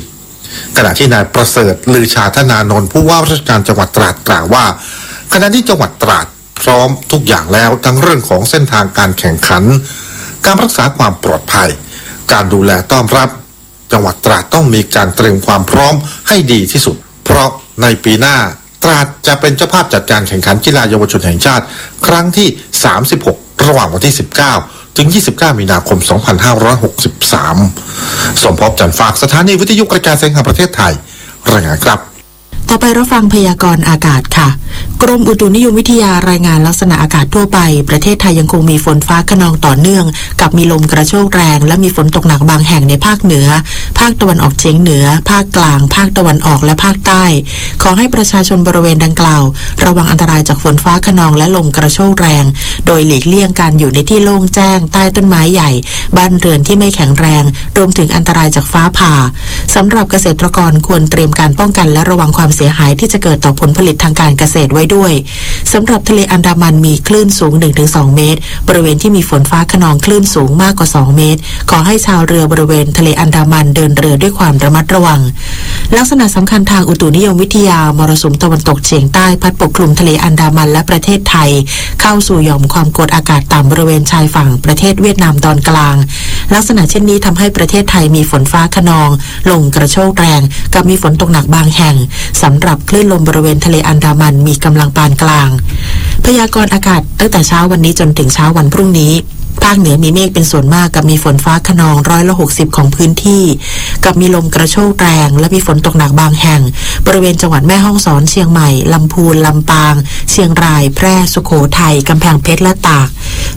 ขณะที่นายประเสริฐลือชาธนานนท์ผู้ว่าราชการจังหวัดตราดกล่าวว่าขณะที่จังหวัดตราดพร้อมทุกอย่างแล้วทั้งเรื่องของเส้นทางการแข่งขันการรักษาความปลอดภัยการดูแลต้อนรับจังหวัดตราดต้องมีการเตรียมความพร้อมให้ดีที่สุดเพราะในปีหน้าตราดจะเป็นเจ้าภาพจัดการแข่งขันกีฬาเยาวชนแห่งชาติครั้งที่36ระหว่างวันที่19ถึง29มีนาคม2563สมภพจันทร์ฝากสถานีวิทยุกระจายเสียงแห่งประเทศไทยรายงานครับ ต่อไปรับฟังพยากรณ์อากาศค่ะกรมอุตุนิยมวิทยารายงานลักษณะอากาศทั่วไปประเทศไทยยังคงมีฝนฟ้าคะนองต่อเนื่องกับมีลมกระโชกแรงและมีฝนตกหนักบางแห่งในภาคเหนือภาคตะวันออกเฉียงเหนือภาคกลางภาคตะวันออกและภาคใต้ขอให้ประชาชนบริเวณดังกล่าวระวังอันตรายจากฝนฟ้าคะนองและลมกระโชกแรงโดยหลีกเลี่ยงการอยู่ในที่โล่งแจ้งใต้ต้นไม้ใหญ่บ้านเรือนที่ไม่แข็งแรงรวมถึงอันตรายจากฟ้าผ่าสำหรับเกษตรกรควรเตรียมการป้องกันและระวังความเสียหายที่จะเกิดต่อผลผลิตทางการเกษตรไว้ด้วย สำหรับทะเลอันดามันมีคลื่นสูง 1-2 เมตรบริเวณที่มีฝนฟ้าคะนองคลื่นสูงมากกว่า2 เมตรขอให้ชาวเรือบริเวณทะเลอันดามันเดินเรือด้วยความระมัดระวังลักษณะสำคัญทางอุตุนิยมวิทยามรสุมตะวันตกเฉียงใต้พัดปกคลุมทะเลอันดามันและประเทศไทยเข้าสู่หย่อมความกดอากาศต่ำบริเวณชายฝั่งประเทศเวียดนามตอนกลางลักษณะเช่นนี้ทำให้ประเทศไทยมีฝนฟ้าคะนองลมกระโชกแรงกับมีฝนตกหนักบางแห่งสำหรับคลื่นลมบริเวณทะเลอันดามันมีกำลังปานกลางพยากรณ์อากาศตั้งแต่เช้าวันนี้จนถึงเช้าวันพรุ่งนี้ภาคเหนือมีเมฆเป็นส่วนมากกับมีฝนฟ้าคะนอง60%ของพื้นที่กับมีลมกระโชกแรงและมีฝนตกหนักบางแห่งบริเวณจังหวัดแม่ฮ่องสอนเชียงใหม่ลำพูนลำปางเชียงรายแพร่สุโขทัยกำแพงเพชรและตาก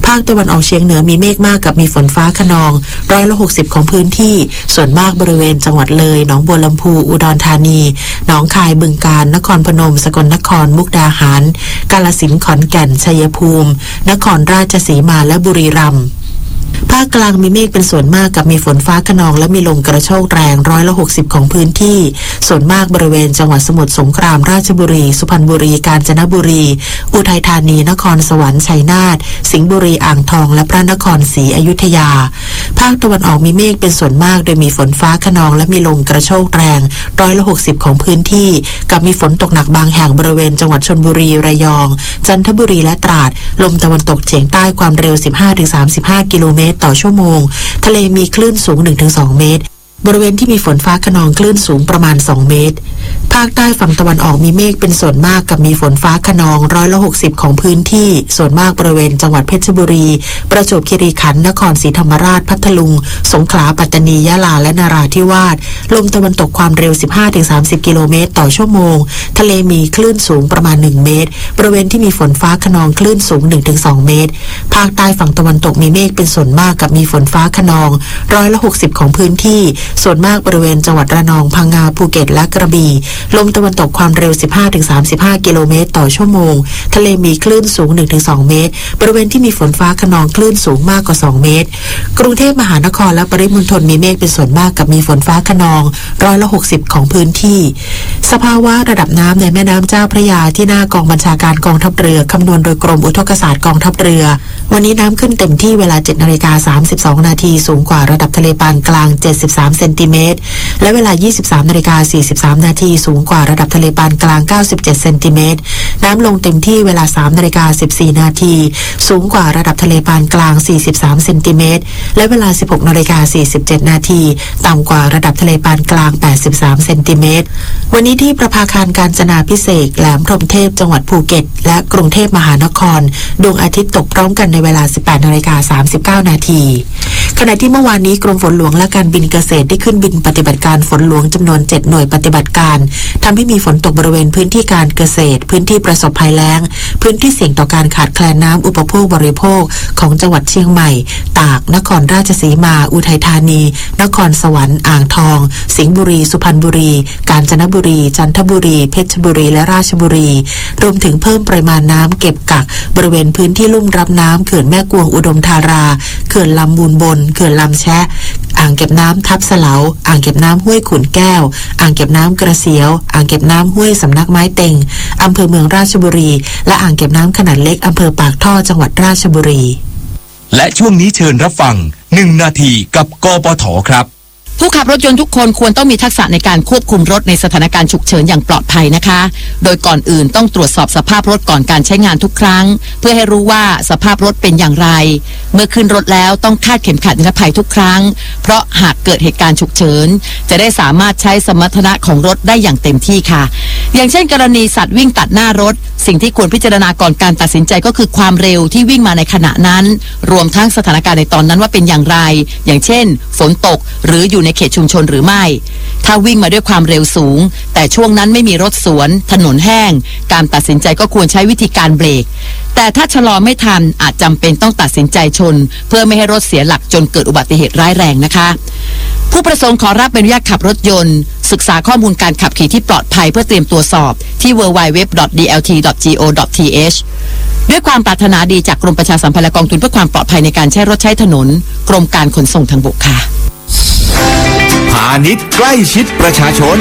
ภาคตะวันออกเฉียงเหนือมีเมฆมากกับมีฝนฟ้าคะนอง60%ของพื้นที่ส่วนมากบริเวณจังหวัดเลยหนองบัวลำพูอุดรธานีหนองคายบึงกาฬนครพนมสกลนครมุกดาหารกาฬสินธุ์ขอนแก่นชัยภูมินครราชสีมาและบุรีรัมย์ภาคกลางมีเมฆเป็นส่วนมากกับมีฝนฟ้าคะนองและมีลมกระโชกแรง60%ของพื้นที่ส่วนมากบริเวณจังหวัดสมุทรสงครามราชบุรีสุพรรณบุรีกาญจนบุรีอุทัยธานีนครสวรรค์ชัยนาทสิงห์บุรีอ่างทองและพระนครศรีอยุธยาภาคตะวันออกมีเมฆเป็นส่วนมากโดยมีฝนฟ้าคะนองและมีลมกระโชกแรง60%ของพื้นที่กับมีฝนตกหนักบางแห่งบริเวณจังหวัดชลบุรีระยองจันทบุรีและตราดลมตะวันตกเฉียงใต้ความเร็ว 15-35 กิโลเมตรต่อชั่วโมงทะเลมีคลื่นสูง 1-2 เมตรบริเวณที่มีฝนฟ้าคะนองคลื่นสูงประมาณ2 เมตรภาคใต้ฝั่งตะวันออกมีเมฆเป็นส่วนมากกับมีฝนฟ้าคะนอง60%ของพื้นที่ส่วนมากบริเวณจังหวัดเพชรบุรีประจวบคีรีขันธ์นครศรีธรรมราชพัทลุงสงขลาปัตตานียะลาและนราธิวาสลมตะวันตกความเร็ว 15-30 กิโลเมตรต่อชั่วโมงทะเลมีคลื่นสูงประมาณ1 เมตรบริเวณที่มีฝนฟ้าคะนองคลื่นสูง 1-2 เมตรภาคใต้ฝั่งตะวันตกมีเมฆเป็นส่วนมากกับมีฝนฟ้าคะนอง60%ของพื้นที่ส่วนมากบริเวณจังหวัดระนองพังงาภูเก็ตและกระบี่ลมตะวันตกความเร็ว 15-35 กิโลเมตรต่อชั่วโมงทะเลมีคลื่นสูง 1-2 เมตรบริเวณที่มีฝนฟ้าคะนองคลื่นสูงมากกว่า2 เมตรกรุงเทพมหานครและปริมณฑลมีเมฆเป็นส่วนมากกับมีฝนฟ้าคะนอง60%ของพื้นที่สภาวะระดับน้ำในแม่น้ำเจ้าพระยาที่หน้ากองบัญชาการกองทัพเรือคำนวณโดยกรมอุทกศาสตร์กองทัพเรือวันนี้น้ำขึ้นเต็มที่เวลา 7:32 นาทีสูงกว่าระดับทะเลปานกลาง73 เซนติเมตรและเวลา 23:43 นาทีสูงกว่าระดับทะเลปานกลาง97 เซนติเมตรน้ำลงเต็มที่เวลา 3:14 นาทีสูงกว่าระดับทะเลปานกลาง43 เซนติเมตรและเวลา 16:47 นาทีต่ำกว่าระดับทะเลปานกลาง83 เซนติเมตรวันนี้ที่ประภาคารกาญจนาภิเษกแหลมพรหมเทพจังหวัดภูเก็ตและกรุงเทพมหานครดวงอาทิตย์ตกพร้อมกันในเวลา 18:39 นาทีขณะที่เมื่อวานนี้กรมฝนหลวงและการบินเกษตรได้ขึ้นบินปฏิบัติการฝนหลวงจำนวน7หน่วยปฏิบัติการทำให้มีฝนตกบริเวณพื้นที่การเกษตรพื้นที่ประสบภัยแล้งพื้นที่เสี่ยงต่อการขาดแคลนน้ำอุปโภคบริโภคของจังหวัดเชียงใหม่ตากนครราชสีมาอุทัยธานีนครสวรรค์อ่างทองสิงห์บุรีสุพรรณบุรีกาญจนบุรีจันทบุรีเพชรบุรีและราชบุรีรวมถึงเพิ่มปริมาณน้ำเก็บกักบริเวณพื้นที่ลุ่มรับน้ำเขื่อนแม่กวงอุดมธาราเขื่อนลำมูลบนเขื่อนลำแชะอ่างเก็บน้ำทับเสลาอ่างเก็บน้ำห้วยขุนแก้วอ่างเก็บน้ำกระเสียวอ่างเก็บน้ำห้วยสำนักไม้เต็งอำเภอเมืองราชบุรีและอ่างเก็บน้ำขนาดเล็กอำเภอปากท่อจังหวัดราชบุรีและช่วงนี้เชิญรับฟัง1 นาทีกับกปทครับผู้ขับรถยนต์ทุกคนควรต้องมีทักษะในการควบคุมรถในสถานการณ์ฉุกเฉินอย่างปลอดภัยนะคะโดยก่อนอื่นต้องตรวจสอบสภาพรถก่อนการใช้งานทุกครั้งเพื่อให้รู้ว่าสภาพรถเป็นอย่างไรเมื่อขึ้นรถแล้วต้องคาดเข็มขัดนิรภัยทุกครั้งเพราะหากเกิดเหตุการณ์ฉุกเฉินจะได้สามารถใช้สมรรถนะของรถได้อย่างเต็มที่ค่ะอย่างเช่นกรณีสัตว์วิ่งตัดหน้ารถสิ่งที่ควรพิจารณาก่อนการตัดสินใจก็คือความเร็วที่วิ่งมาในขณะนั้นรวมทั้งสถานการณ์ในตอนนั้นว่าเป็นอย่างไรอย่างเช่นฝนตกหรืออยู่ในเขตชุมชนหรือไม่ถ้าวิ่งมาด้วยความเร็วสูงแต่ช่วงนั้นไม่มีรถสวนถนนแห้งการตัดสินใจก็ควรใช้วิธีการเบรกแต่ถ้าชะลอไม่ทันอาจจำเป็นต้องตัดสินใจชนเพื่อไม่ให้รถเสียหลักจนเกิดอุบัติเหตุร้ายแรงนะคะผู้ประสงค์ขอรับใบอนุญาตขับรถยนต์ศึกษาข้อมูลการขับขี่ที่ปลอดภัยเพื่อเตรียมตัวสอบที่ www.dlt.go.th ด้วยความปรารถนาดีจากกรมประชาสัมพันธ์และกองทุนเพื่อความปลอดภัยในการใช้รถใช้ถนนกรมการขนส่งทางบกค่ะพาณิชย์ใกล้ชิดประชาชน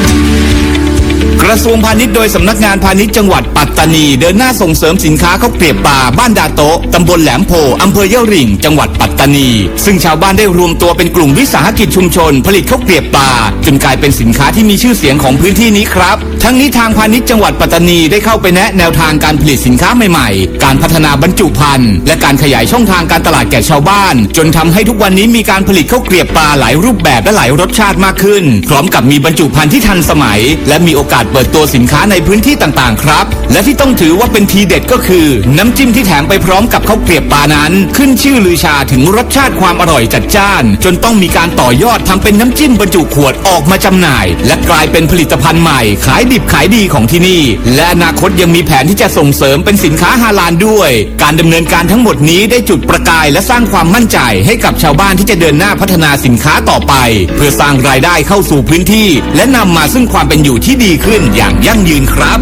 ใก ระทรวงพาณิชย์โดยสำนักงานพาณิชย์จังหวัดปัตตานีเดินหน้าส่งเสริมสินค้าข้าวเกรียบปลาบ้านดาโตะตำบลแหลมโพอำเภอยะริ่งจังหวัดปัตตานีซึ่งชาวบ้านได้รวมตัวเป็นกลุ่มวิสาหกิจชุมชนผลิตข้าวเกรียบปลาจนกลายเป็นสินค้าที่มีชื่อเสียงของพื้นที่นี้ครับทั้งนี้ทางพาณิชย์จังหวัดปัตตานีได้เข้าไปแนะแนวทางการผลิตสินค้าใหม่ๆการพัฒนาบรรจุภัณฑ์และการขยายช่องทางการตลาดแก่ชาวบ้านจนทำให้ทุกวันนี้มีการผลิตข้าวเกรียบปลาหลายรูปแบบและหลายรสชาติมากขึ้นพร้อมกับมีบรรจุภัณฑ์ที่ทันสมัยและมีโอกาสเปิดตัวสินค้าในพื้นที่ต่างๆครับและที่ต้องถือว่าเป็นทีเด็ดก็คือน้ำจิ้มที่แถมไปพร้อมกับข้าวเกรียบปลานั้นขึ้นชื่อลือชาถึงรสชาติความอร่อยจัดจ้านจนต้องมีการต่อยอดทำเป็นน้ำจิ้มบรรจุขวดออกมาจำหน่ายและกลายเป็นผลิตภัณฑ์ใหม่ขายดิบขายดีของที่นี่และอนาคตยังมีแผนที่จะส่งเสริมเป็นสินค้าฮาลาลด้วยการดำเนินการทั้งหมดนี้ได้จุดประกายและสร้างความมั่นใจให้กับชาวบ้านที่จะเดินหน้าพัฒนาสินค้าต่อไปเพื่อสร้างรายได้เข้าสู่พื้นที่และนำมาซึ่งความเป็นอยู่ที่ดีขึ้นอย่างยั่งยืนครับ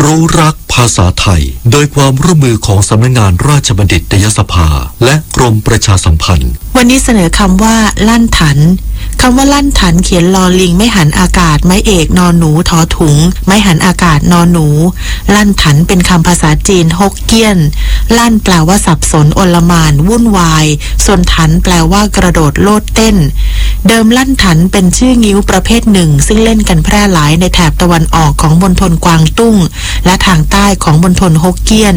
รู้รักภาษาไทยโดยความร่วมมือของสำนักงานราชบัณฑิตยสภาและกรมประชาสัมพันธ์วันนี้เสนอคำว่าลั่นถันคำว่าลั่นถันเขียนลอลิงไม่หันอากาศไม้เอกนอนหนูทอถุงไม้หันอากาศนอนหนูลั่นถันเป็นคำภาษาจีนฮกเกี้ยนลั่นแปลว่าสับสนโอลหม่านวุ่นวายส่วนถันแปลว่ากระโดดโลดเต้นเดิมลั่นถันเป็นชื่องิ้วประเภทหนึ่งซึ่งเล่นกันแพร่หลายในแถบตะวันออกของมณฑลกวางตุ้งและทางใต้ของมณฑลฮกเกี้ยน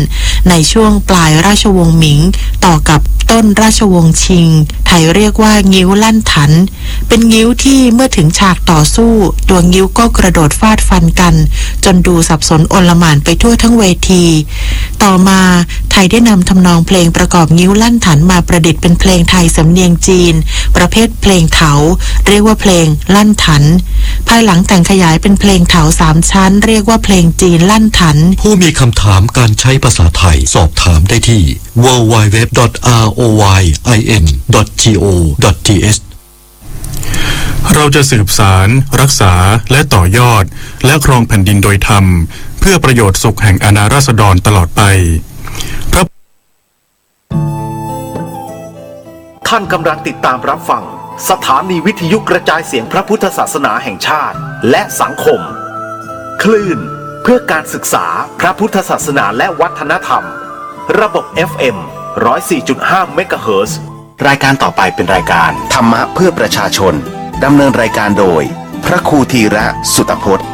ในช่วงปลายราชวงศ์หมิงต่อกับต้นราชวงศ์ชิงไทยเรียกว่างิ้วลั่นถันเป็นงิ้วที่เมื่อถึงฉากต่อสู้ตัวงิ้วก็กระโดดฟาดฟันกันจนดูสับสนโอลหม่านไปทั่วทั้งเวทีต่อมาไทยได้นำทำนองเพลงประกอบงิ้วลั่นถันมาประดิษฐ์เป็นเพลงไทยสำเนียงจีนประเภทเพลงเถาเรียกว่าเพลงลั่นถันภายหลังแต่งขยายเป็นเพลงเถา3ชั้นเรียกว่าเพลงจีนลั่นถันผู้มีคำถามการใช้ภาษาไทยสอบถามได้ที่ www.royin.go.th เราจะสืบสารรักษาและต่อยอดและครองแผ่นดินโดยธรรมเพื่อประโยชน์สุขแห่งอาณาราษฎรตลอดไปท่านกำลังติดตามรับฟังสถานีวิทยุกระจายเสียงพระพุทธศาสนาแห่งชาติและสังคมคลื่นเพื่อการศึกษาพระพุทธศาสนาและวัฒนธรรมระบบ FM 104.5 เมกะเฮิรตซ์รายการต่อไปเป็นรายการธรรมะเพื่อประชาชนดำเนินรายการโดยพระครูธีระสุตพจน์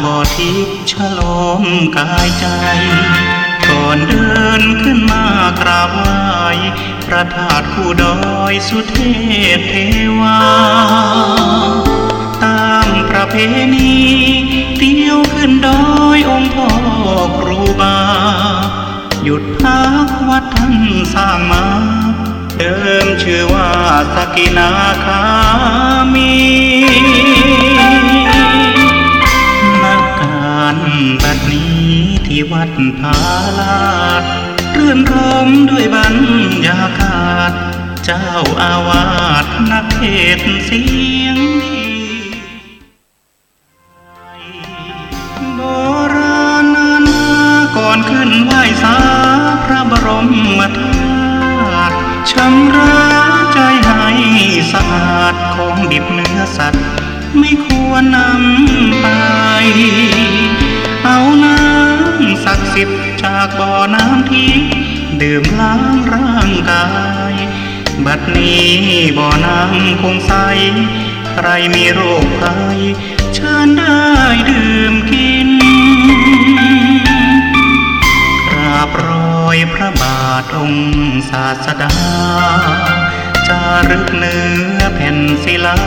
บ่อทิพย์ฉลมกายใจก่อนเดินขึ้นมากราบไหว้พระธาตุคู่ดอยสุเทพเทวาตามประเพณีเที่ยวขึ้นดอยองค์พ่อครูบาหยุดพักวัดท่านสร้างมาเดิมชื่อว่าสกินาคามีบัดนี้ที่วัดพาลาดรื่นรมด้วยบรรยากาศเจ้าอาวาสนักเทศเสียงดีโบราณนาก่อนขึ้นไหว้สาพระบรมธาตุชำระใจให้สะอาดของดิบเนื้อสัตว์ไม่ควรนำไปเอาน้ำศักดิ์สิทธิ์จากบ่อน้ำทิพย์ดื่มล้างร่างกายบัดนี้บ่อน้ำคงใสใครมีโรคภัยเชิญได้ดื่มกินกราบรอยพระบาทองค์ศาสดาจารึกเนื้อแผ่นศิลา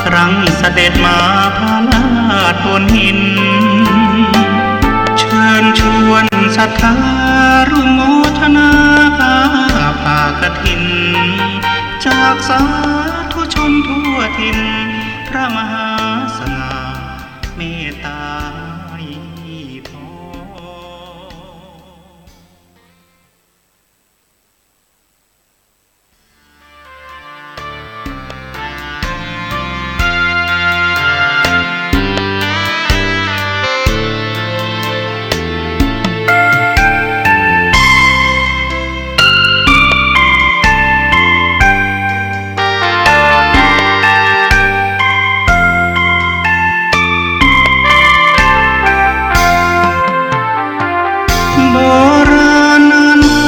ครั้งเสด็จมาพาลาดบนหินเชิญชวนศรัทธาร่วมโมทนาผ้ากฐินจากสาธุชนทั่วถิ่นพระมหาสง่า โบราณนานมา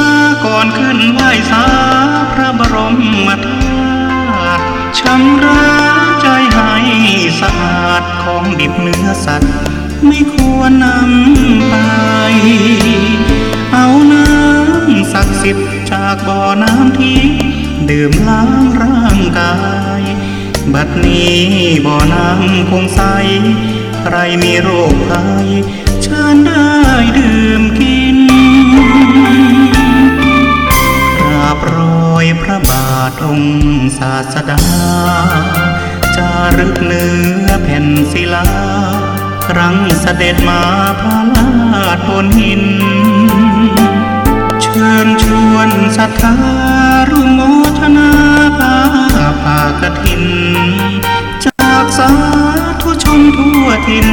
ก่อนขึ้นไหว้สาพระบรมธาตุชำระใจให้สะอาดของดิบเนื้อสัตว์ไม่ควรนำไปเอาน้ำศักดิ์สิทธิ์จากบ่อน้ำทิพย์ดื่มล้างร่างกายบัดนี้บ่อน้ำคงใสใครมีโรคภัยเชิญได้ดื่มกินกราบรอยพระบาทองค์ศาสดาจารึกเนื้อแผ่นศิลาครั้งเสด็จมาพาลาดบนหินเชิญชวนศรัทธาร่วมโมทนาผ้ากฐินจากสาธุชนทั่วถิ่น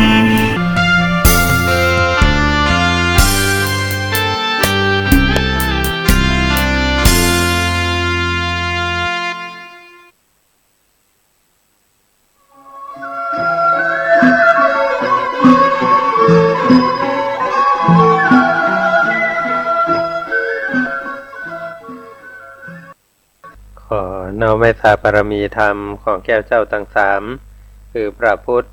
ขอน้อมเมตตาบารมีธรรมของแก้วเจ้าทั้งสามคือพระพุทธ